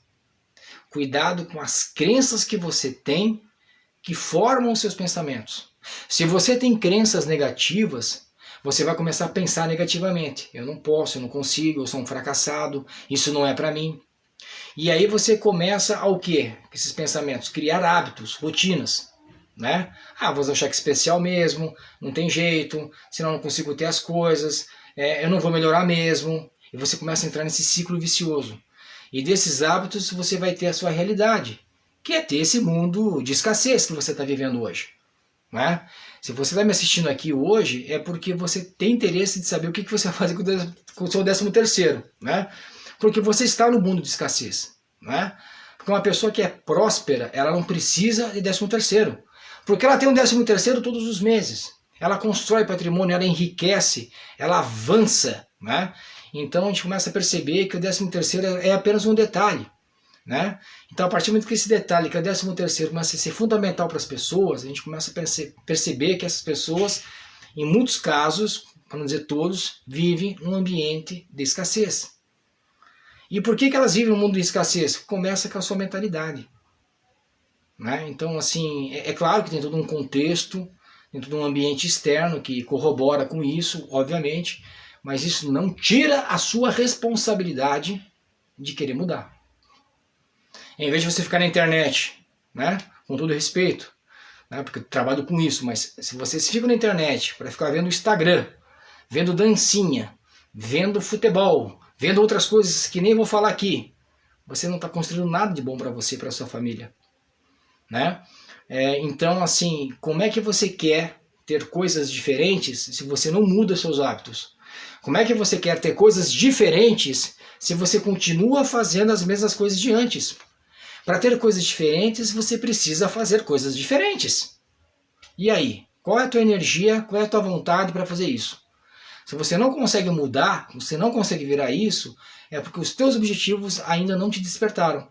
Cuidado com as crenças que você tem que formam os seus pensamentos. Se você tem crenças negativas, você vai começar a pensar negativamente. Eu não posso, eu não consigo, eu sou um fracassado, isso não é para mim. E aí você começa a o quê? Esses pensamentos, criar hábitos, rotinas. Vou achar que é especial mesmo, não tem jeito, senão eu não consigo ter as coisas, eu não vou melhorar mesmo. E você começa a entrar nesse ciclo vicioso. E desses hábitos você vai ter a sua realidade, que é ter esse mundo de escassez que você está vivendo hoje. Se você está me assistindo aqui hoje, é porque você tem interesse de saber o que você vai fazer com o seu 13º. Porque você está no mundo de escassez. Porque uma pessoa que é próspera, ela não precisa de 13º. Porque ela tem um 13º todos os meses. Ela constrói patrimônio, ela enriquece, ela avança. Então a gente começa a perceber que o 13º é apenas um detalhe. Então a partir do momento que esse detalhe, que é o 13º, começa a ser fundamental para as pessoas, a gente começa a perceber que essas pessoas, em muitos casos, para não dizer todos, vivem num ambiente de escassez. E por que elas vivem um mundo de escassez? Começa com a sua mentalidade. Então, assim, é claro que tem todo um contexto, tem todo um ambiente externo que corrobora com isso, obviamente, mas isso não tira a sua responsabilidade de querer mudar. Em vez de você ficar na internet, com todo respeito, porque eu trabalho com isso, mas se você fica na internet para ficar vendo Instagram, vendo dancinha, vendo futebol, vendo outras coisas que nem vou falar aqui, você não está construindo nada de bom para você e para a sua família. Então, assim, como é que você quer ter coisas diferentes se você não muda seus hábitos? Como é que você quer ter coisas diferentes se você continua fazendo as mesmas coisas de antes? Para ter coisas diferentes, você precisa fazer coisas diferentes. E aí? Qual é a tua energia, qual é a tua vontade para fazer isso? Se você não consegue mudar, você não consegue virar isso, é porque os teus objetivos ainda não te despertaram.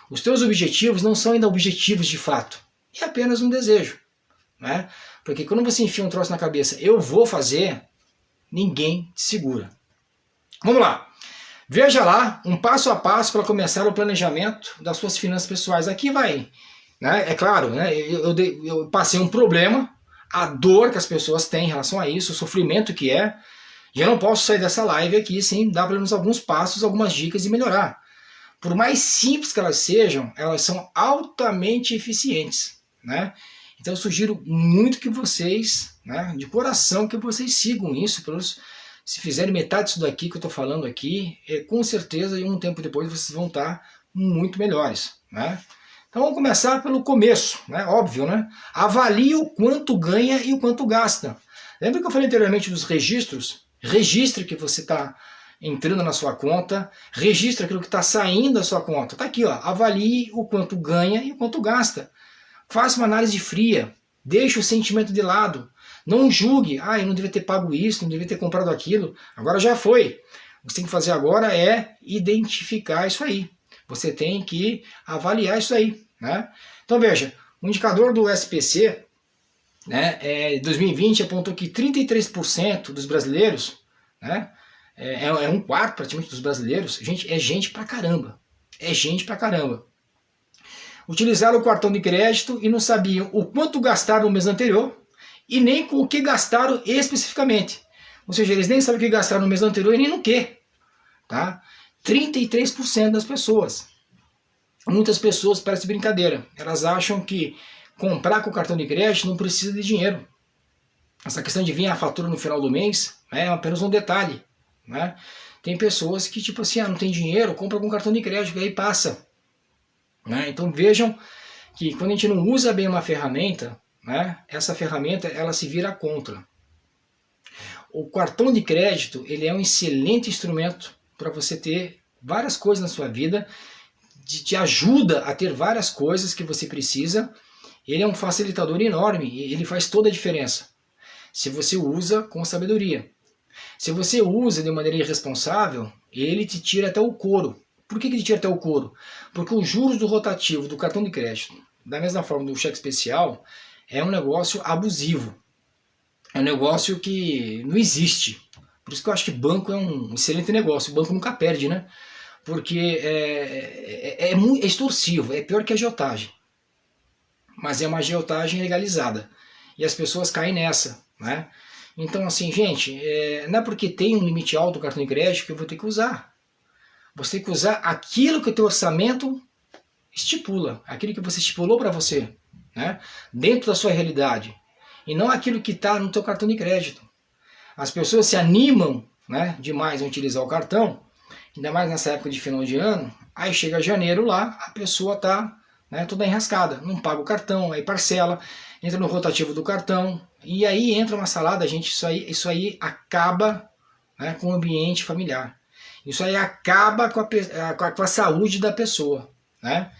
Os teus objetivos não são ainda objetivos de fato. É apenas um desejo. Porque quando você enfia um troço na cabeça, eu vou fazer, ninguém te segura. Vamos lá. Veja lá um passo a passo para começar o planejamento das suas finanças pessoais. Aqui vai. É claro, eu passei um problema, a dor que as pessoas têm em relação a isso, o sofrimento que é. E eu não posso sair dessa live aqui sem dar pelo menos alguns passos, algumas dicas de melhorar. Por mais simples que elas sejam, elas são altamente eficientes. Então eu sugiro muito que vocês, de coração, que vocês sigam isso. Se fizerem metade disso daqui que eu estou falando aqui, com certeza, em um tempo depois, vocês vão estar muito melhores. Então vamos começar pelo começo, óbvio. Avalie o quanto ganha e o quanto gasta. Lembra que eu falei anteriormente dos registros? Registre que você está entrando na sua conta, registre aquilo que está saindo da sua conta. Está aqui, avalie o quanto ganha e o quanto gasta. Faça uma análise fria. Deixe o sentimento de lado. Não julgue. Eu não devia ter pago isso, não devia ter comprado aquilo. Agora já foi. O que você tem que fazer agora é identificar isso aí. Você tem que avaliar isso aí, né? Então veja, o indicador do SPC, né, 2020 apontou que 33% dos brasileiros, né, é um quarto praticamente dos brasileiros, gente, é gente pra caramba. É gente pra caramba. Utilizaram o cartão de crédito e não sabiam o quanto gastaram no mês anterior e nem com o que gastaram especificamente. Ou seja, eles nem sabem o que gastaram no mês anterior e nem no que. Tá? 33% das pessoas. Muitas pessoas, parece brincadeira, elas acham que comprar com o cartão de crédito não precisa de dinheiro. Essa questão de vir a fatura no final do mês é apenas um detalhe. Né? Tem pessoas que tipo assim, não tem dinheiro, compra com cartão de crédito e aí passa. Né? Então vejam que quando a gente não usa bem uma ferramenta, né, essa ferramenta ela se vira contra. O cartão de crédito ele é um excelente instrumento para você ter várias coisas na sua vida, te ajuda a ter várias coisas que você precisa. Ele é um facilitador enorme e ele faz toda a diferença se você usa com sabedoria. Se você usa de maneira irresponsável, ele te tira até o couro. Por que ele tira até o couro? Porque os juros do rotativo do cartão de crédito, da mesma forma do cheque especial, é um negócio abusivo. É um negócio que não existe. Por isso que eu acho que banco é um excelente negócio. O banco nunca perde, né? Porque é extorsivo, é pior que agiotagem. Mas é uma agiotagem legalizada. E as pessoas caem nessa, né? Então, assim, gente, não é porque tem um limite alto do cartão de crédito que eu vou ter que usar. Você tem que usar aquilo que o teu orçamento estipula, aquilo que você estipulou para você, né? Dentro da sua realidade. E não aquilo que está no teu cartão de crédito. As pessoas se animam, né, demais a utilizar o cartão, ainda mais nessa época de final de ano, aí chega janeiro lá, a pessoa está, né, toda enrascada, não paga o cartão, aí parcela, entra no rotativo do cartão, e aí entra uma salada, gente, isso aí acaba, né, com o ambiente familiar. Isso aí acaba com a saúde da pessoa, né?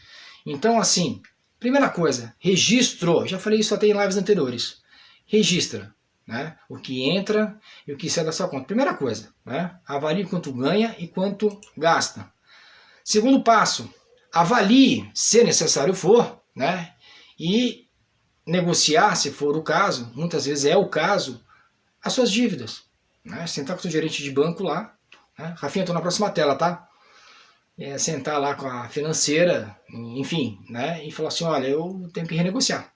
Então, assim, primeira coisa, registro, já falei isso até em lives anteriores, registra, né, o que entra e o que sai da sua conta. Primeira coisa, né, avalie quanto ganha e quanto gasta. Segundo passo, avalie, se necessário for, né, e negociar, se for o caso, muitas vezes é o caso, as suas dívidas. Né, sentar com o seu gerente de banco lá, né, Rafinha, estou na próxima tela, tá? Sentar lá com a financeira, enfim, né, e falar assim, olha, eu tenho que renegociar.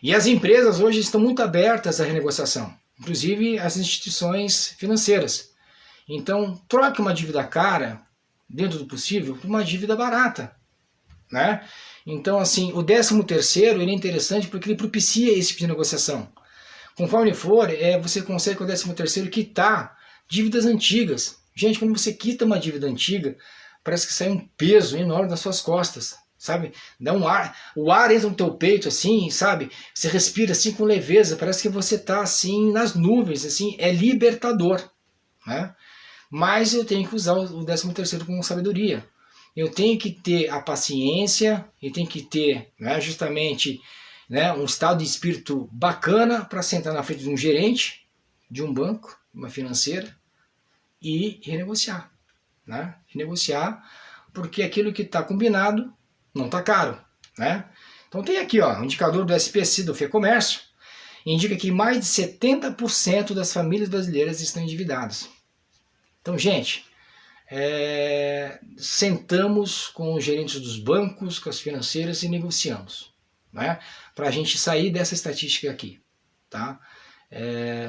E as empresas hoje estão muito abertas à renegociação, inclusive as instituições financeiras. Então, troque uma dívida cara, dentro do possível, por uma dívida barata. Né? Então, assim, o 13º ele é interessante porque ele propicia esse tipo de negociação. Conforme for, você consegue com o 13º quitar dívidas antigas. Gente, quando você quita uma dívida antiga, parece que sai um peso enorme das suas costas. Sabe? Dá um ar, o ar entra no teu peito assim, sabe? Você respira assim com leveza, parece que você está assim nas nuvens, assim, é libertador, né? Mas eu tenho que usar o 13º com sabedoria. Eu tenho que ter a paciência, eu tenho que ter, né, justamente, né, um estado de espírito bacana para sentar na frente de um gerente, de um banco, uma financeira, e renegociar, né? Renegociar, porque aquilo que está combinado não está caro, né? Então tem aqui, ó, o indicador do SPC do FEComércio, indica que mais de 70% das famílias brasileiras estão endividadas. Então, gente, sentamos com os gerentes dos bancos, com as financeiras e negociamos, né? Para a gente sair dessa estatística aqui, tá?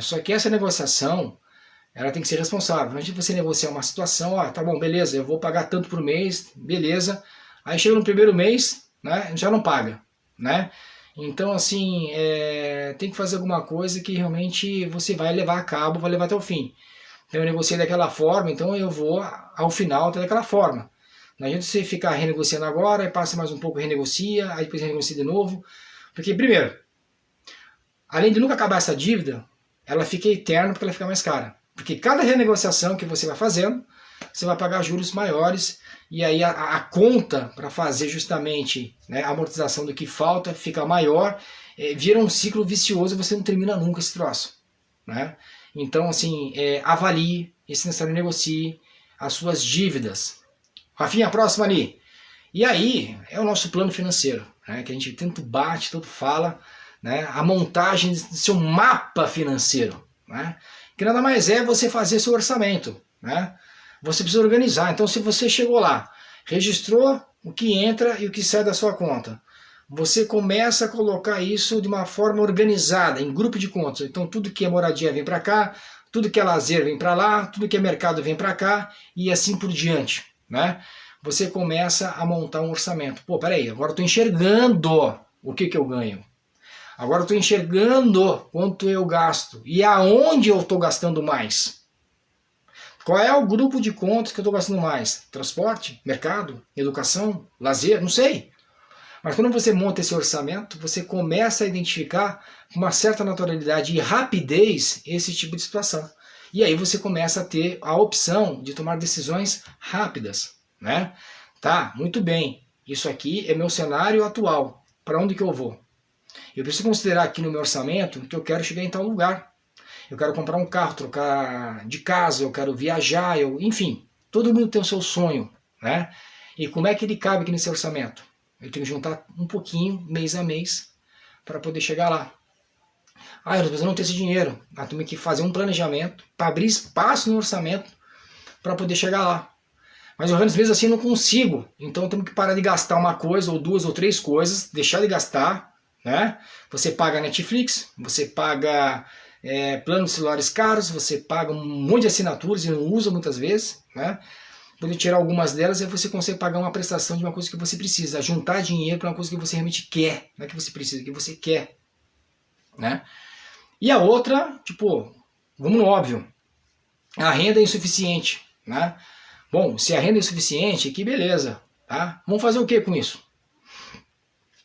Só que essa negociação, ela tem que ser responsável. Antes de você negociar uma situação, ó, tá bom, beleza, eu vou pagar tanto por mês, beleza. Aí chega no primeiro mês, né, já não paga, né? Então, assim, tem que fazer alguma coisa que realmente você vai levar a cabo, vai levar até o fim. Então, eu negociei daquela forma, então eu vou ao final até daquela forma. Não adianta você ficar renegociando agora, aí passa mais um pouco, renegocia, aí depois renegocia de novo. Porque, primeiro, além de nunca acabar essa dívida, ela fica eterna porque ela fica mais cara. Porque cada renegociação que você vai fazendo, você vai pagar juros maiores, e aí a conta para fazer justamente, né, a amortização do que falta fica maior, vira um ciclo vicioso e você não termina nunca esse troço. Né? Então, assim, avalie, e se necessário negocie as suas dívidas. Rafinha, próxima ali. E aí é o nosso plano financeiro, né, que a gente tanto bate, tanto fala, né, a montagem do seu mapa financeiro, né, que nada mais é você fazer seu orçamento, né, você precisa organizar. Então, se você chegou lá, registrou o que entra e o que sai da sua conta, você começa a colocar isso de uma forma organizada, em grupo de contas. Então, tudo que é moradia vem para cá, tudo que é lazer vem para lá, tudo que é mercado vem para cá, e assim por diante, né? Você começa a montar um orçamento. Pô, peraí, agora eu estou enxergando o que eu ganho. Agora eu estou enxergando quanto eu gasto e aonde eu estou gastando mais. Qual é o grupo de contas que eu estou gastando mais? Transporte, mercado, educação, lazer, não sei. Mas quando você monta esse orçamento, você começa a identificar com uma certa naturalidade e rapidez esse tipo de situação. E aí você começa a ter a opção de tomar decisões rápidas. Né? Tá, muito bem. Isso aqui é meu cenário atual. Para onde que eu vou? Eu preciso considerar aqui no meu orçamento que eu quero chegar em tal lugar. Eu quero comprar um carro, trocar de casa, eu quero viajar, enfim. Todo mundo tem o seu sonho. Né? E como é que ele cabe aqui nesse orçamento? Eu tenho que juntar um pouquinho, mês a mês, para poder chegar lá. Ah, eu não tenho esse dinheiro. Eu tenho que fazer um planejamento para abrir espaço no orçamento para poder chegar lá. Mas Johannes, mesmo assim, não consigo. Então temos que parar de gastar uma coisa, ou duas, ou três coisas, deixar de gastar. Né? Você paga Netflix, você paga planos de celulares caros, você paga um monte de assinaturas e não usa muitas vezes. Né? Poder tirar algumas delas e você consegue pagar uma prestação de uma coisa que você precisa. Juntar dinheiro para uma coisa que você realmente quer. Não é que você precisa, que você quer. Né? E a outra, tipo, vamos no óbvio. A renda é insuficiente. Né? Bom, se a renda é insuficiente, que beleza, tá? Vamos fazer o que com isso?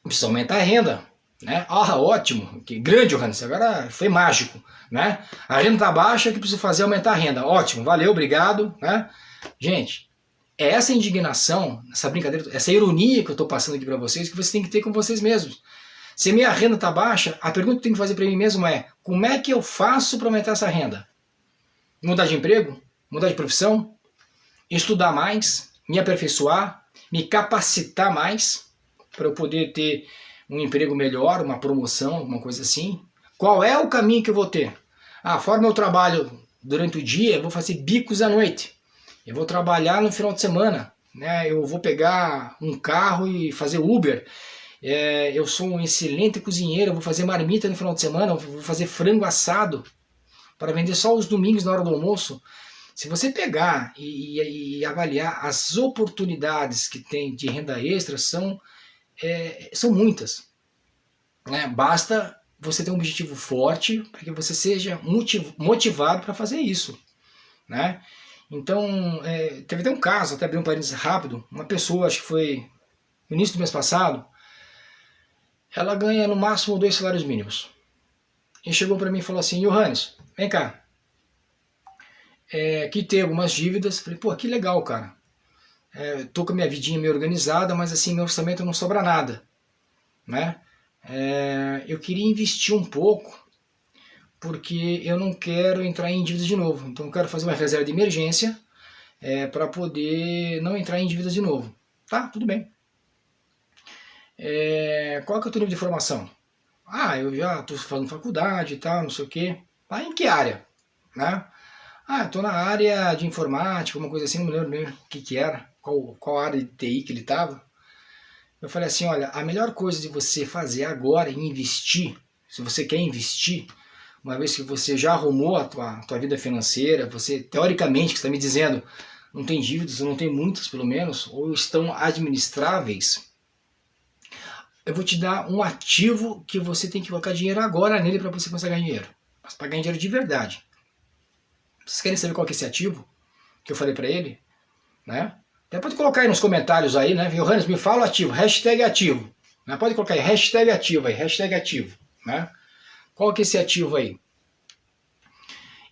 Precisa aumentar a renda, né? Ah, ótimo, que grande, Johannes, agora foi mágico, né? A renda está baixa, que precisa fazer aumentar a renda. Ótimo, valeu, obrigado, né? Gente, é essa indignação, essa brincadeira, essa ironia que eu estou passando aqui para vocês, que vocês têm que ter com vocês mesmos. Se minha renda está baixa, a pergunta que eu tenho que fazer para mim mesmo é: como é que eu faço para aumentar essa renda? Mudar de emprego? Mudar de profissão? Estudar mais, me aperfeiçoar, me capacitar mais para eu poder ter um emprego melhor, uma promoção, alguma coisa assim. Qual é o caminho que eu vou ter? Ah, fora meu trabalho durante o dia, eu vou fazer bicos à noite. Eu vou trabalhar no final de semana. Né? Eu vou pegar um carro e fazer Uber. Eu sou um excelente cozinheiro, eu vou fazer marmita no final de semana, eu vou fazer frango assado para vender só os domingos na hora do almoço. Se você pegar e avaliar as oportunidades que tem de renda extra, são muitas. Né? Basta você ter um objetivo forte para que você seja motivado para fazer isso. Né? Então, teve até um caso, até abrir um parênteses rápido, uma pessoa, acho que foi no início do mês passado, ela ganha no máximo 2 salários mínimos. E chegou para mim e falou assim: Johannes, vem cá. Quitei algumas dívidas. Falei, pô, que legal, cara. Tô com a minha vidinha meio organizada, mas assim, meu orçamento não sobra nada. Né? Eu queria investir um pouco, porque eu não quero entrar em dívidas de novo. Então eu quero fazer uma reserva de emergência para poder não entrar em dívidas de novo. Tá, tudo bem. Qual que é o teu nível de formação? Ah, eu já estou fazendo faculdade e tal, não sei o quê. Ah, em que área? Né? Ah, estou na área de informática, uma coisa assim, não me lembro mesmo o que era, qual área de TI que ele estava. Eu falei assim, olha, a melhor coisa de você fazer agora é investir, se você quer investir, uma vez que você já arrumou a tua vida financeira, você, teoricamente, que está me dizendo, não tem dívidas, ou não tem muitas pelo menos, ou estão administráveis, eu vou te dar um ativo que você tem que colocar dinheiro agora nele para você começar a ganhar dinheiro. Mas para ganhar dinheiro de verdade. Vocês querem saber qual que é esse ativo que eu falei para ele? Né? Até pode colocar aí nos comentários aí, né? Johannes, me fala o ativo, hashtag ativo. Né? Pode colocar aí, hashtag ativo aí, hashtag ativo. Né? Qual que é esse ativo aí?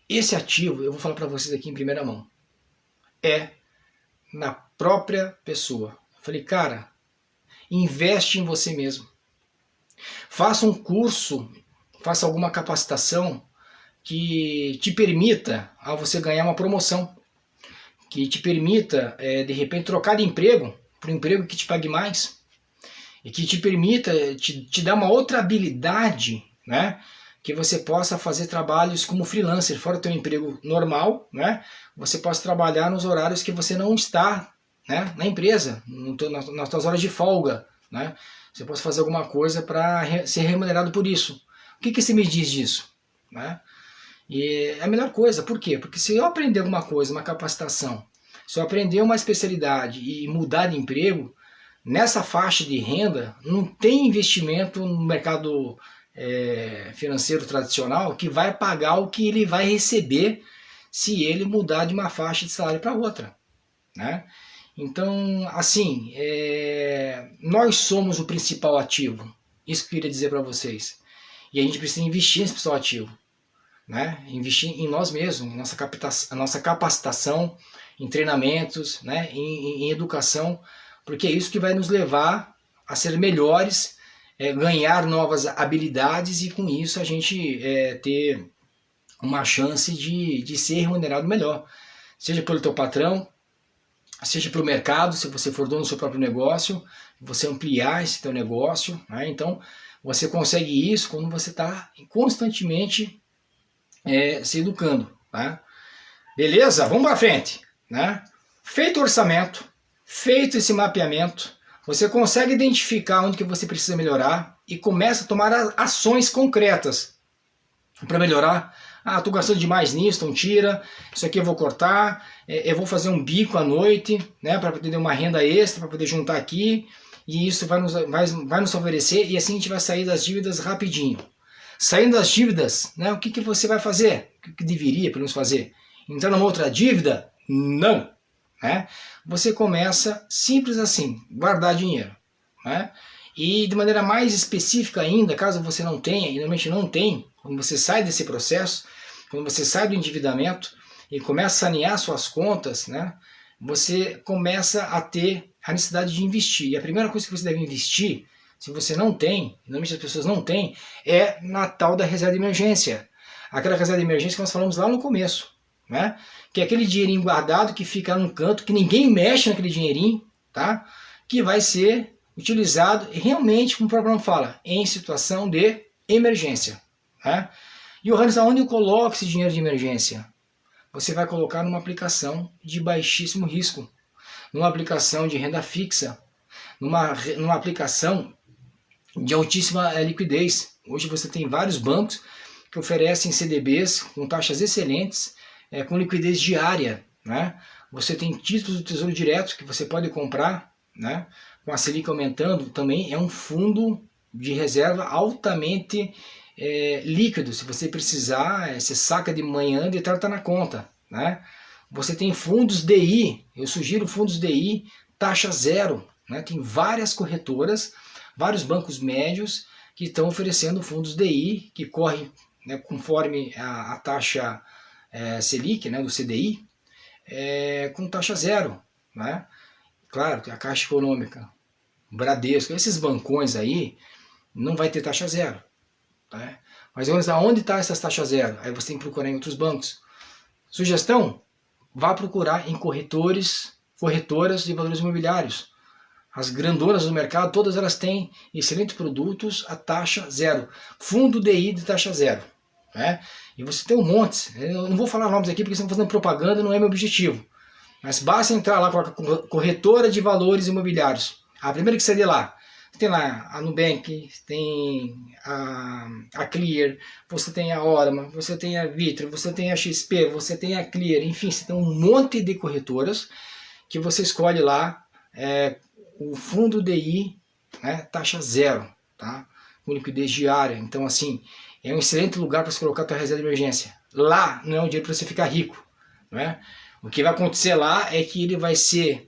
Esse ativo, eu vou falar para vocês aqui em primeira mão, é na própria pessoa. Eu falei, cara, investe em você mesmo. Faça um curso, faça alguma capacitação que te permita a você ganhar uma promoção, que te permita, de repente, trocar de emprego para um emprego que te pague mais e que te permita, te dar uma outra habilidade, né? Que você possa fazer trabalhos como freelancer, fora do teu emprego normal, né? Você possa trabalhar nos horários que você não está, né, na empresa, nas tuas horas de folga, né? Você possa fazer alguma coisa para ser remunerado por isso. O que você me diz disso? Né? E é a melhor coisa, por quê? Porque se eu aprender alguma coisa, uma capacitação, se eu aprender uma especialidade e mudar de emprego, nessa faixa de renda, não tem investimento no mercado financeiro tradicional que vai pagar o que ele vai receber se ele mudar de uma faixa de salário para outra, né? Então, assim, nós somos o principal ativo, isso que eu queria dizer para vocês, e a gente precisa investir nesse principal ativo, né? Investir em nós mesmos, em nossa capacitação, em treinamentos, né? em educação, porque é isso que vai nos levar a ser melhores, ganhar novas habilidades e com isso a gente ter uma chance de ser remunerado melhor, seja pelo teu patrão, seja pelo mercado, se você for dono do seu próprio negócio, você ampliar esse teu negócio, né? Então você consegue isso quando você está constantemente se educando, tá? Beleza? Vamos para frente, né? Feito o orçamento, feito esse mapeamento, você consegue identificar onde que você precisa melhorar e começa a tomar ações concretas para melhorar. Ah, estou gastando demais nisso, então tira, isso aqui eu vou cortar, eu vou fazer um bico à noite, né, para poder ter uma renda extra, para poder juntar aqui, e isso vai nos favorecer, e assim a gente vai sair das dívidas rapidinho. Saindo das dívidas, né, o que você vai fazer? O que deveria pelo menos fazer? Entrar numa outra dívida? Não! Né? Você começa simples assim, guardar dinheiro. Né? E de maneira mais específica ainda, caso você não tenha, e normalmente não tem, quando você sai desse processo, quando você sai do endividamento e começa a sanear suas contas, né, você começa a ter a necessidade de investir. E a primeira coisa que você deve investir, se você não tem, normalmente as pessoas não têm, é na tal da reserva de emergência. Aquela reserva de emergência que nós falamos lá no começo, né? Que é aquele dinheirinho guardado que fica num canto, que ninguém mexe naquele dinheirinho, tá? Que vai ser utilizado realmente, como o próprio nome fala, em situação de emergência. Né? E o Hannes, aonde eu coloco esse dinheiro de emergência? Você vai colocar numa aplicação de baixíssimo risco, numa aplicação de renda fixa, numa aplicação de altíssima liquidez. Hoje você tem vários bancos que oferecem CDBs com taxas excelentes, com liquidez diária. Né? Você tem títulos do Tesouro Direto que você pode comprar, né? Com a Selic aumentando, também é um fundo de reserva altamente líquido. Se você precisar, você saca de manhã, de tarde está na conta. Né? Você tem fundos DI, eu sugiro fundos DI, taxa zero. Né? Tem várias corretoras, vários bancos médios que estão oferecendo fundos DI, que correm, né, conforme a taxa Selic, né, do CDI, com taxa zero. Né? Claro, a Caixa Econômica, Bradesco, esses bancões aí, não vai ter taxa zero. Tá? Mas onde está essas taxas zero? Aí você tem que procurar em outros bancos. Sugestão? Vá procurar em corretoras de valores imobiliários. As grandonas do mercado, todas elas têm excelentes produtos a taxa zero. Fundo DI de taxa zero. Né? E você tem um monte. Eu não vou falar nomes aqui porque estão fazendo propaganda, não é meu objetivo. Mas basta entrar lá com a corretora de valores imobiliários. A primeira que sair lá, tem lá a Nubank, tem a Clear, você tem a Orama, você tem a Vitro, você tem a XP, você tem a Clear, enfim, você tem um monte de corretoras que você escolhe lá o fundo DI, né, taxa zero, tá? Com liquidez diária. Então, assim, é um excelente lugar para você colocar a sua reserva de emergência. Lá não é um dinheiro para você ficar rico, né? O que vai acontecer lá é que ele vai ser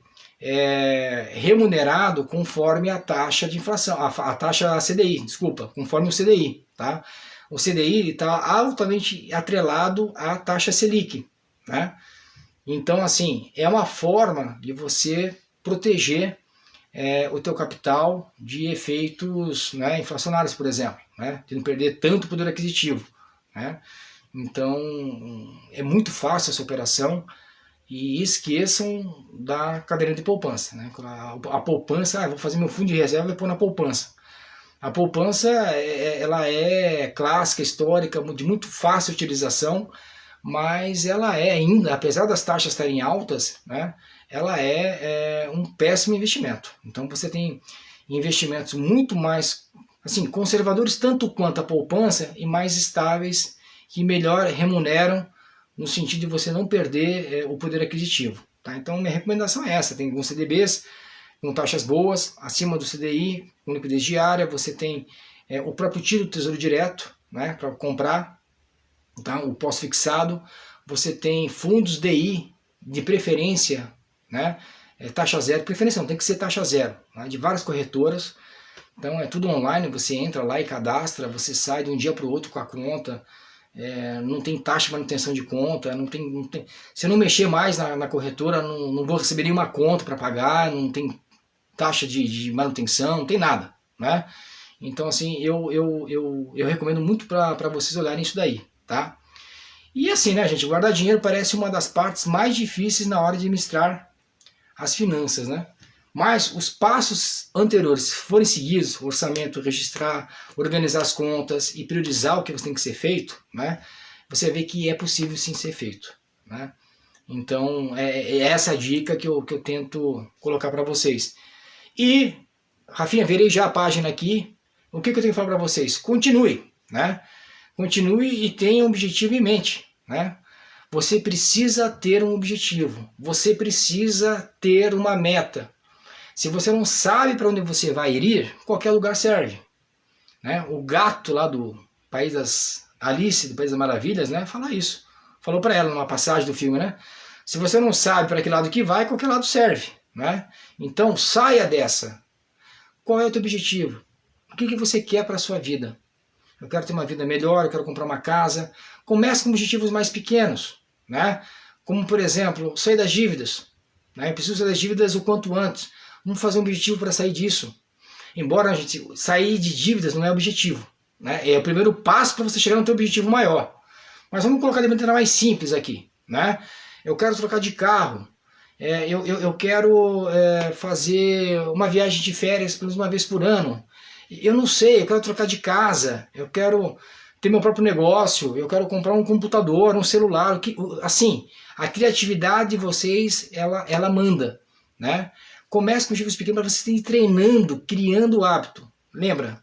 remunerado conforme a taxa de inflação, a taxa CDI, desculpa, conforme o CDI, tá? O CDI está altamente atrelado à taxa Selic, né? Então, assim, é uma forma de você proteger o teu capital de efeitos, né, inflacionários, por exemplo, né, de não perder tanto poder aquisitivo, né? Então, é muito fácil essa operação e esqueçam da caderneta de poupança, né? A poupança, vou fazer meu fundo de reserva e pôr na poupança. A poupança, ela é clássica, histórica, de muito fácil utilização, mas ela é ainda, apesar das taxas estarem altas, né, ela é um péssimo investimento. Então você tem investimentos muito mais assim, conservadores tanto quanto a poupança e mais estáveis que melhor remuneram no sentido de você não perder o poder aquisitivo. Tá? Então minha recomendação é essa, tem alguns CDBs com taxas boas, acima do CDI, com liquidez diária, você tem o próprio título do Tesouro Direto, né, para comprar, tá? O pós-fixado, você tem fundos DI, de preferência, né, taxa zero, preferência não, tem que ser taxa zero, né, de várias corretoras, então é tudo online, você entra lá e cadastra, você sai de um dia para o outro com a conta, não tem taxa de manutenção de conta, não tem, se eu não mexer mais na corretora, não vou receber nenhuma conta para pagar, não tem taxa de manutenção, não tem nada, né? Então assim, eu recomendo muito para vocês olharem isso daí, tá? E assim, né, gente, guardar dinheiro parece uma das partes mais difíceis na hora de administrar as finanças, né? Mas os passos anteriores, se forem seguidos, orçamento, registrar, organizar as contas e priorizar o que tem que ser feito, né? Você vê que é possível sim ser feito, né? Então, é essa a dica que eu tento colocar para vocês. E, Rafinha, verei já a página aqui. O que eu tenho que falar para vocês? Continue, né? Continue e tenha um objetivo em mente, né? Você precisa ter um objetivo, você precisa ter uma meta. Se você não sabe para onde você vai ir, qualquer lugar serve, né? O gato lá do País das Alice, do País das Maravilhas, né? Fala isso. Falou para ela numa passagem do filme, né? Se você não sabe para que lado que vai, qualquer lado serve, né? Então saia dessa. Qual é o teu objetivo? O que você quer para a sua vida? Eu quero ter uma vida melhor, eu quero comprar uma casa. Comece com objetivos mais pequenos, né? Como, por exemplo, sair das dívidas, né? Eu preciso sair das dívidas o quanto antes. Vamos fazer um objetivo para sair disso. Embora a gente sair de dívidas não é objetivo, né? É o primeiro passo para você chegar no teu objetivo maior. Mas vamos colocar de maneira mais simples aqui, né? Eu quero trocar de carro. Eu quero fazer uma viagem de férias pelo menos uma vez por ano. Eu não sei, eu quero trocar de casa, eu quero ter meu próprio negócio, eu quero comprar um computador, um celular, assim, a criatividade de vocês, ela manda, né? Comece com objetivos pequenos para vocês irem treinando, criando o hábito. Lembra?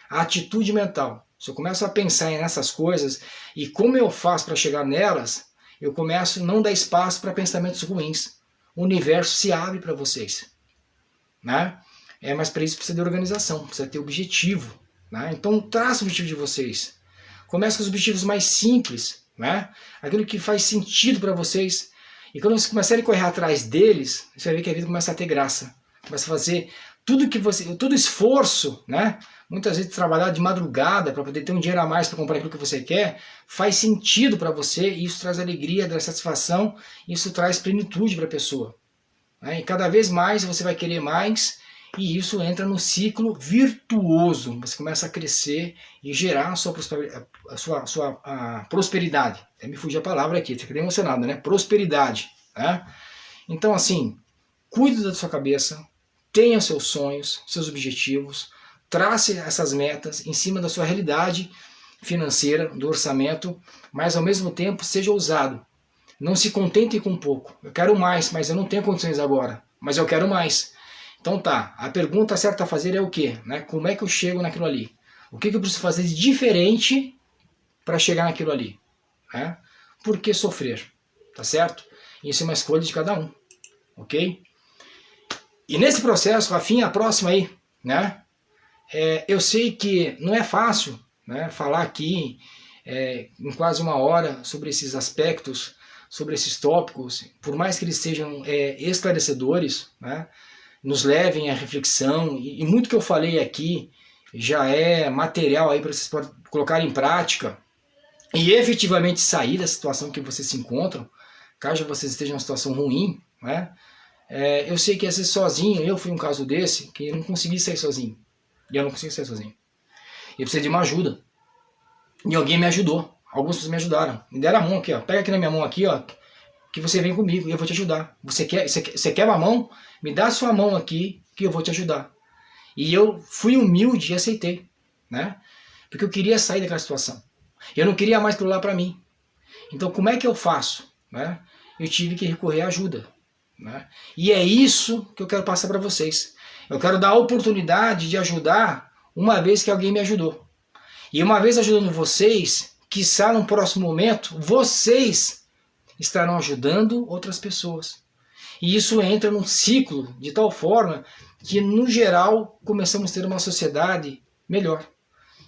A atitude mental. Se eu começo a pensar nessas coisas e como eu faço para chegar nelas, eu começo a não dar espaço para pensamentos ruins. O universo se abre para vocês, né? Mas para isso precisa de organização, precisa ter objetivo, né? Então traça o objetivo de vocês. Comece com os objetivos mais simples, né? Aquilo que faz sentido para vocês. E quando vocês começarem a correr atrás deles, você vai ver que a vida começa a ter graça. Começa a fazer todo esforço, né? Muitas vezes trabalhar de madrugada para poder ter um dinheiro a mais para comprar aquilo que você quer, faz sentido para você e isso traz alegria, traz satisfação, isso traz plenitude para a pessoa. E cada vez mais você vai querer mais e isso entra no ciclo virtuoso. Você começa a crescer e gerar a sua prosperidade. Até me fugiu a palavra aqui, fiquei emocionado, né? Prosperidade. Né? Então, assim, cuide da sua cabeça, tenha seus sonhos, seus objetivos, trace essas metas em cima da sua realidade financeira, do orçamento, mas ao mesmo tempo seja ousado. Não se contente com pouco. Eu quero mais, mas eu não tenho condições agora. Mas eu quero mais. Então tá, a pergunta certa a fazer é o quê? Né? Como é que eu chego naquilo ali? O que eu preciso fazer de diferente para chegar naquilo ali? Né? Por que sofrer? Tá certo? Isso é uma escolha de cada um. Ok? E nesse processo, Rafinha, a próxima aí, né? Eu sei que não é fácil, né, falar aqui em quase uma hora sobre esses aspectos, sobre esses tópicos, por mais que eles sejam esclarecedores, né, nos levem à reflexão, e muito que eu falei aqui já é material aí para vocês colocarem em prática e efetivamente sair da situação que vocês se encontram, caso vocês estejam em uma situação ruim, né? Eu sei que às vezes sozinho, eu fui um caso desse, que eu não consegui sair sozinho. E eu não consegui sair sozinho. Eu precisei de uma ajuda. E alguém me ajudou. Algumas pessoas me ajudaram. Me deram a mão aqui, ó. Pega aqui na minha mão aqui, ó, que você vem comigo e eu vou te ajudar. Você quer uma mão? Me dá a sua mão aqui que eu vou te ajudar. E eu fui humilde e aceitei, né? Porque eu queria sair daquela situação. Eu não queria mais aquilo lá para mim. Então como é que eu faço? Né? Eu tive que recorrer à ajuda. Né? E é isso que eu quero passar para vocês. Eu quero dar a oportunidade de ajudar uma vez que alguém me ajudou. E uma vez ajudando vocês, quiçá no próximo momento, vocês estarão ajudando outras pessoas. E isso entra num ciclo de tal forma que, no geral, começamos a ter uma sociedade melhor.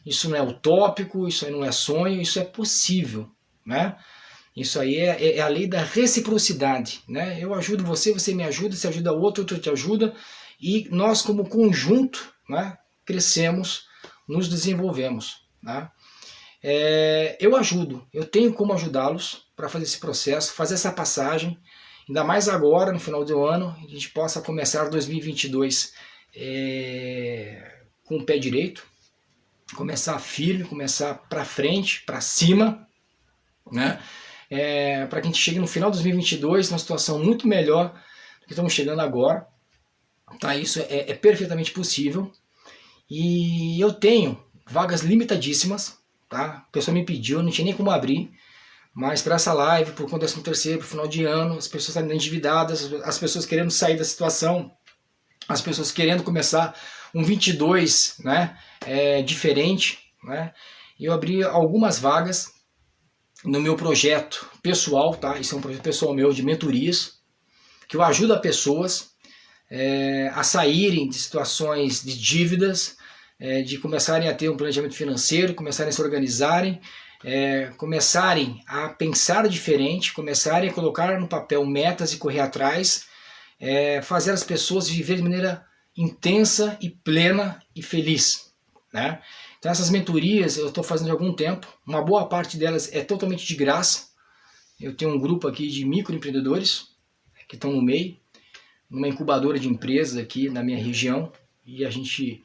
Isso não é utópico, isso aí não é sonho, isso é possível, né? Isso aí é a lei da reciprocidade, né? Eu ajudo você, você me ajuda, você ajuda o outro, outro te ajuda, e nós como conjunto, né, crescemos, nos desenvolvemos, né? Eu ajudo, eu tenho como ajudá-los para fazer esse processo, fazer essa passagem, ainda mais agora, no final do ano, a gente possa começar 2022 com o pé direito, começar firme, começar para frente, para cima, né? Para que a gente chegue no final de 2022 numa situação muito melhor do que estamos chegando agora. Tá? Isso é perfeitamente possível. E eu tenho vagas limitadíssimas. Tá? A pessoa me pediu, não tinha nem como abrir. Mas para essa live, por conta do 13º, pro final de ano, as pessoas estão endividadas, as pessoas querendo sair da situação, as pessoas querendo começar um 22, né, diferente, né? E eu abri algumas vagas no meu projeto pessoal, tá? Isso é um projeto pessoal meu de mentorias, que eu ajudo as pessoas a saírem de situações de dívidas, de começarem a ter um planejamento financeiro, começarem a se organizarem, começarem a pensar diferente, começarem a colocar no papel metas e correr atrás, fazer as pessoas viverem de maneira intensa e plena e feliz, né? Então essas mentorias eu estou fazendo há algum tempo, uma boa parte delas é totalmente de graça. Eu tenho um grupo aqui de microempreendedores que estão no meio, numa incubadora de empresas aqui na minha região, e a gente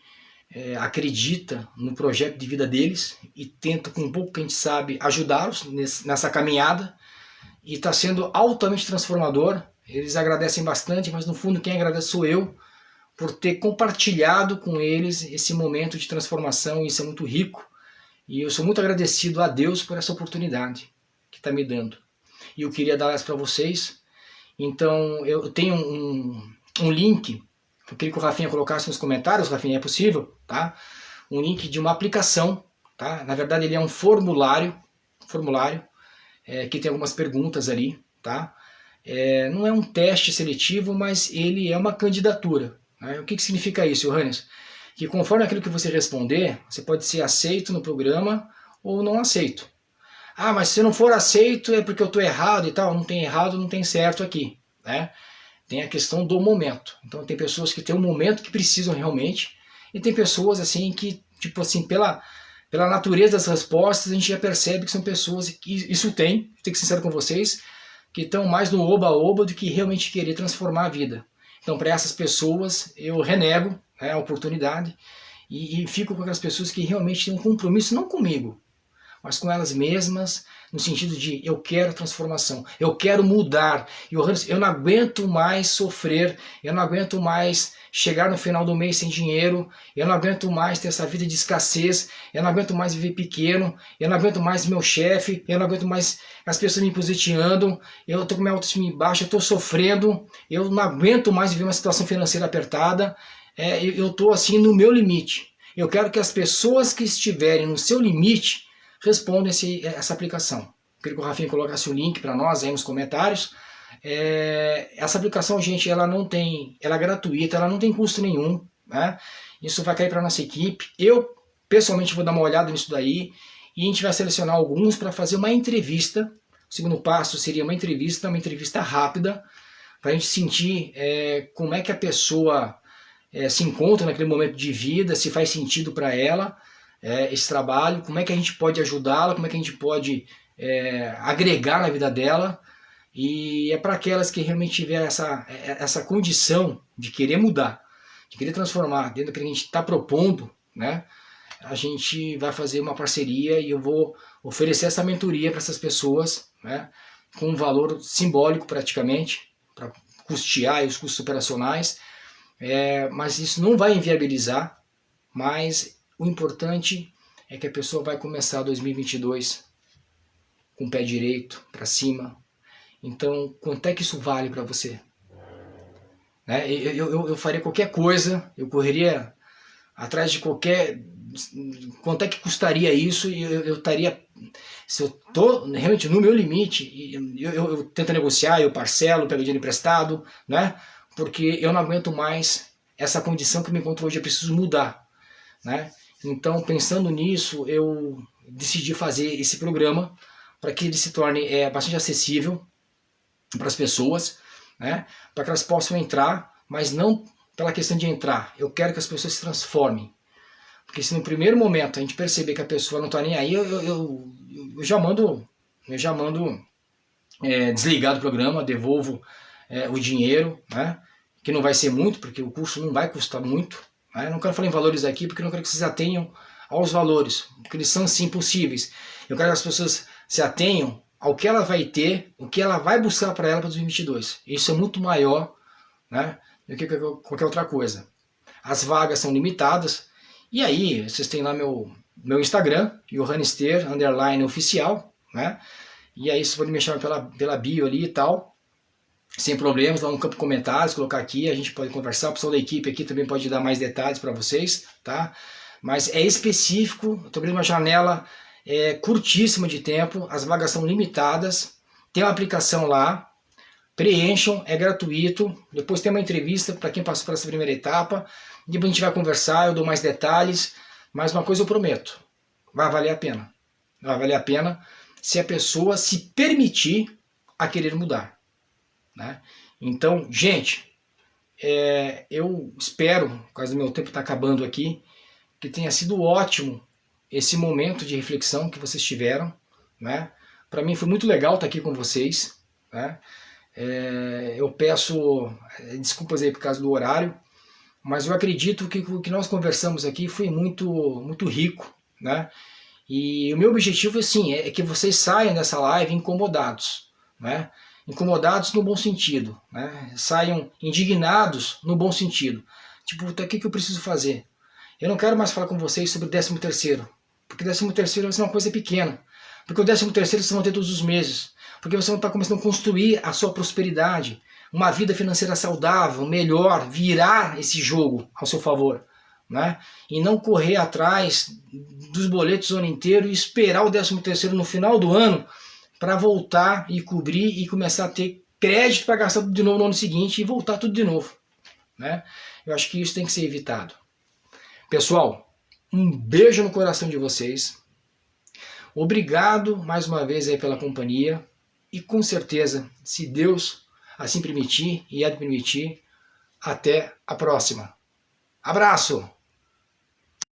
acredita no projeto de vida deles e tenta, com um pouco que a gente sabe, ajudá-los nessa caminhada, e está sendo altamente transformador. Eles agradecem bastante, mas no fundo quem agradece sou eu, por ter compartilhado com eles esse momento de transformação. Isso é muito rico, e eu sou muito agradecido a Deus por essa oportunidade que está me dando. E eu queria dar essa para vocês. Então eu tenho um link, eu queria que o Rafinha colocasse nos comentários, Rafinha, é possível, tá? Um link de uma aplicação, tá? Na verdade ele é um formulário que tem algumas perguntas ali, tá? Não é um teste seletivo, mas ele é uma candidatura. Né? O que significa isso, Johannes? Que conforme aquilo que você responder, você pode ser aceito no programa ou não aceito. Ah, mas se não for aceito é porque eu estou errado e tal. Não tem errado, não tem certo aqui, né? Tem a questão do momento. Então tem pessoas que têm um momento que precisam realmente, e tem pessoas assim que, tipo assim, pela natureza das respostas, a gente já percebe que são pessoas que isso tenho que ser sincero com vocês, que estão mais no oba-oba do que realmente querer transformar a vida. Então para essas pessoas eu renego, né, a oportunidade e fico com aquelas pessoas que realmente têm um compromisso, não comigo, mas com elas mesmas, no sentido de eu quero transformação, eu quero mudar, eu não aguento mais sofrer, eu não aguento mais chegar no final do mês sem dinheiro, eu não aguento mais ter essa vida de escassez, eu não aguento mais viver pequeno, eu não aguento mais meu chefe, eu não aguento mais as pessoas me posicionando, eu estou com minha autoestima baixa, eu estou sofrendo, eu não aguento mais viver uma situação financeira apertada, eu estou assim no meu limite. Eu quero que as pessoas que estiverem no seu limite respondam essa aplicação. Eu queria que o Rafinha colocasse o link para nós aí nos comentários. Essa aplicação, gente, ela é gratuita, ela não tem custo nenhum, né? Isso vai cair para nossa equipe. Eu pessoalmente vou dar uma olhada nisso daí e a gente vai selecionar alguns para fazer uma entrevista. O segundo passo seria uma entrevista rápida, para a gente sentir como é que a pessoa se encontra naquele momento de vida, se faz sentido para ela esse trabalho, como é que a gente pode ajudá-la, como é que a gente pode agregar na vida dela. E é para aquelas que realmente tiver essa condição de querer mudar, de querer transformar dentro do que a gente está propondo, né? A gente vai fazer uma parceria e eu vou oferecer essa mentoria para essas pessoas, né? Com um valor simbólico praticamente, para custear os custos operacionais, mas isso não vai inviabilizar, mas o importante é que a pessoa vai começar 2022 com o pé direito para cima. Então, quanto é que isso vale para você? Né? Eu faria qualquer coisa, eu correria atrás de qualquer... Quanto é que custaria isso? E eu estaria... Se eu estou realmente no meu limite, eu tento negociar, eu parcelo, pego dinheiro emprestado, né? Porque eu não aguento mais essa condição que me encontro hoje, eu preciso mudar, né? Então, pensando nisso, eu decidi fazer esse programa para que ele se torne bastante acessível para as pessoas, né? Para que elas possam entrar, mas não pela questão de entrar. Eu quero que as pessoas se transformem. Porque se no primeiro momento a gente perceber que a pessoa não está nem aí, eu já mando desligar do programa, devolvo o dinheiro, né? Que não vai ser muito, porque o curso não vai custar muito. Né? Eu não quero falar em valores aqui, porque eu não quero que vocês atenham aos valores, porque eles são sim possíveis. Eu quero que as pessoas se atenham ao que ela vai ter, o que ela vai buscar para ela para 2022. Isso é muito maior, né, do que qualquer outra coisa. As vagas são limitadas, e aí vocês têm lá meu Instagram, @oficial, né? E aí vocês podem me chamar pela bio ali e tal, sem problemas, lá no campo de comentários, colocar aqui, a gente pode conversar, o pessoal da equipe aqui também pode dar mais detalhes para vocês, tá? Mas é específico, estou abrindo uma janela curtíssima de tempo, as vagas são limitadas, tem uma aplicação lá, preencham, é gratuito, depois tem uma entrevista para quem passou por essa primeira etapa, depois a gente vai conversar, eu dou mais detalhes, mas uma coisa eu prometo, vai valer a pena. Vai valer a pena se a pessoa se permitir a querer mudar. Né? Então, gente, eu espero, por causa do meu tempo está acabando aqui, que tenha sido ótimo esse momento de reflexão que vocês tiveram. Né? Para mim foi muito legal estar aqui com vocês. Né? Eu peço desculpas aí por causa do horário, mas eu acredito que o que nós conversamos aqui foi muito, muito rico. Né? E o meu objetivo assim, é que vocês saiam dessa live incomodados. Né? Incomodados no bom sentido, né? Saiam indignados no bom sentido. Tipo, o que eu preciso fazer? Eu não quero mais falar com vocês sobre o 13º, porque o 13º vai ser uma coisa pequena, porque o 13º vocês vão ter todos os meses, porque você não está começando a construir a sua prosperidade, uma vida financeira saudável, melhor, virar esse jogo ao seu favor, né? E não correr atrás dos boletos o ano inteiro e esperar o 13º no final do ano para voltar e cobrir e começar a ter crédito para gastar tudo de novo no ano seguinte e voltar tudo de novo. Né? Eu acho que isso tem que ser evitado. Pessoal, um beijo no coração de vocês. Obrigado mais uma vez aí pela companhia. E com certeza, se Deus assim permitir e há de permitir, até a próxima. Abraço!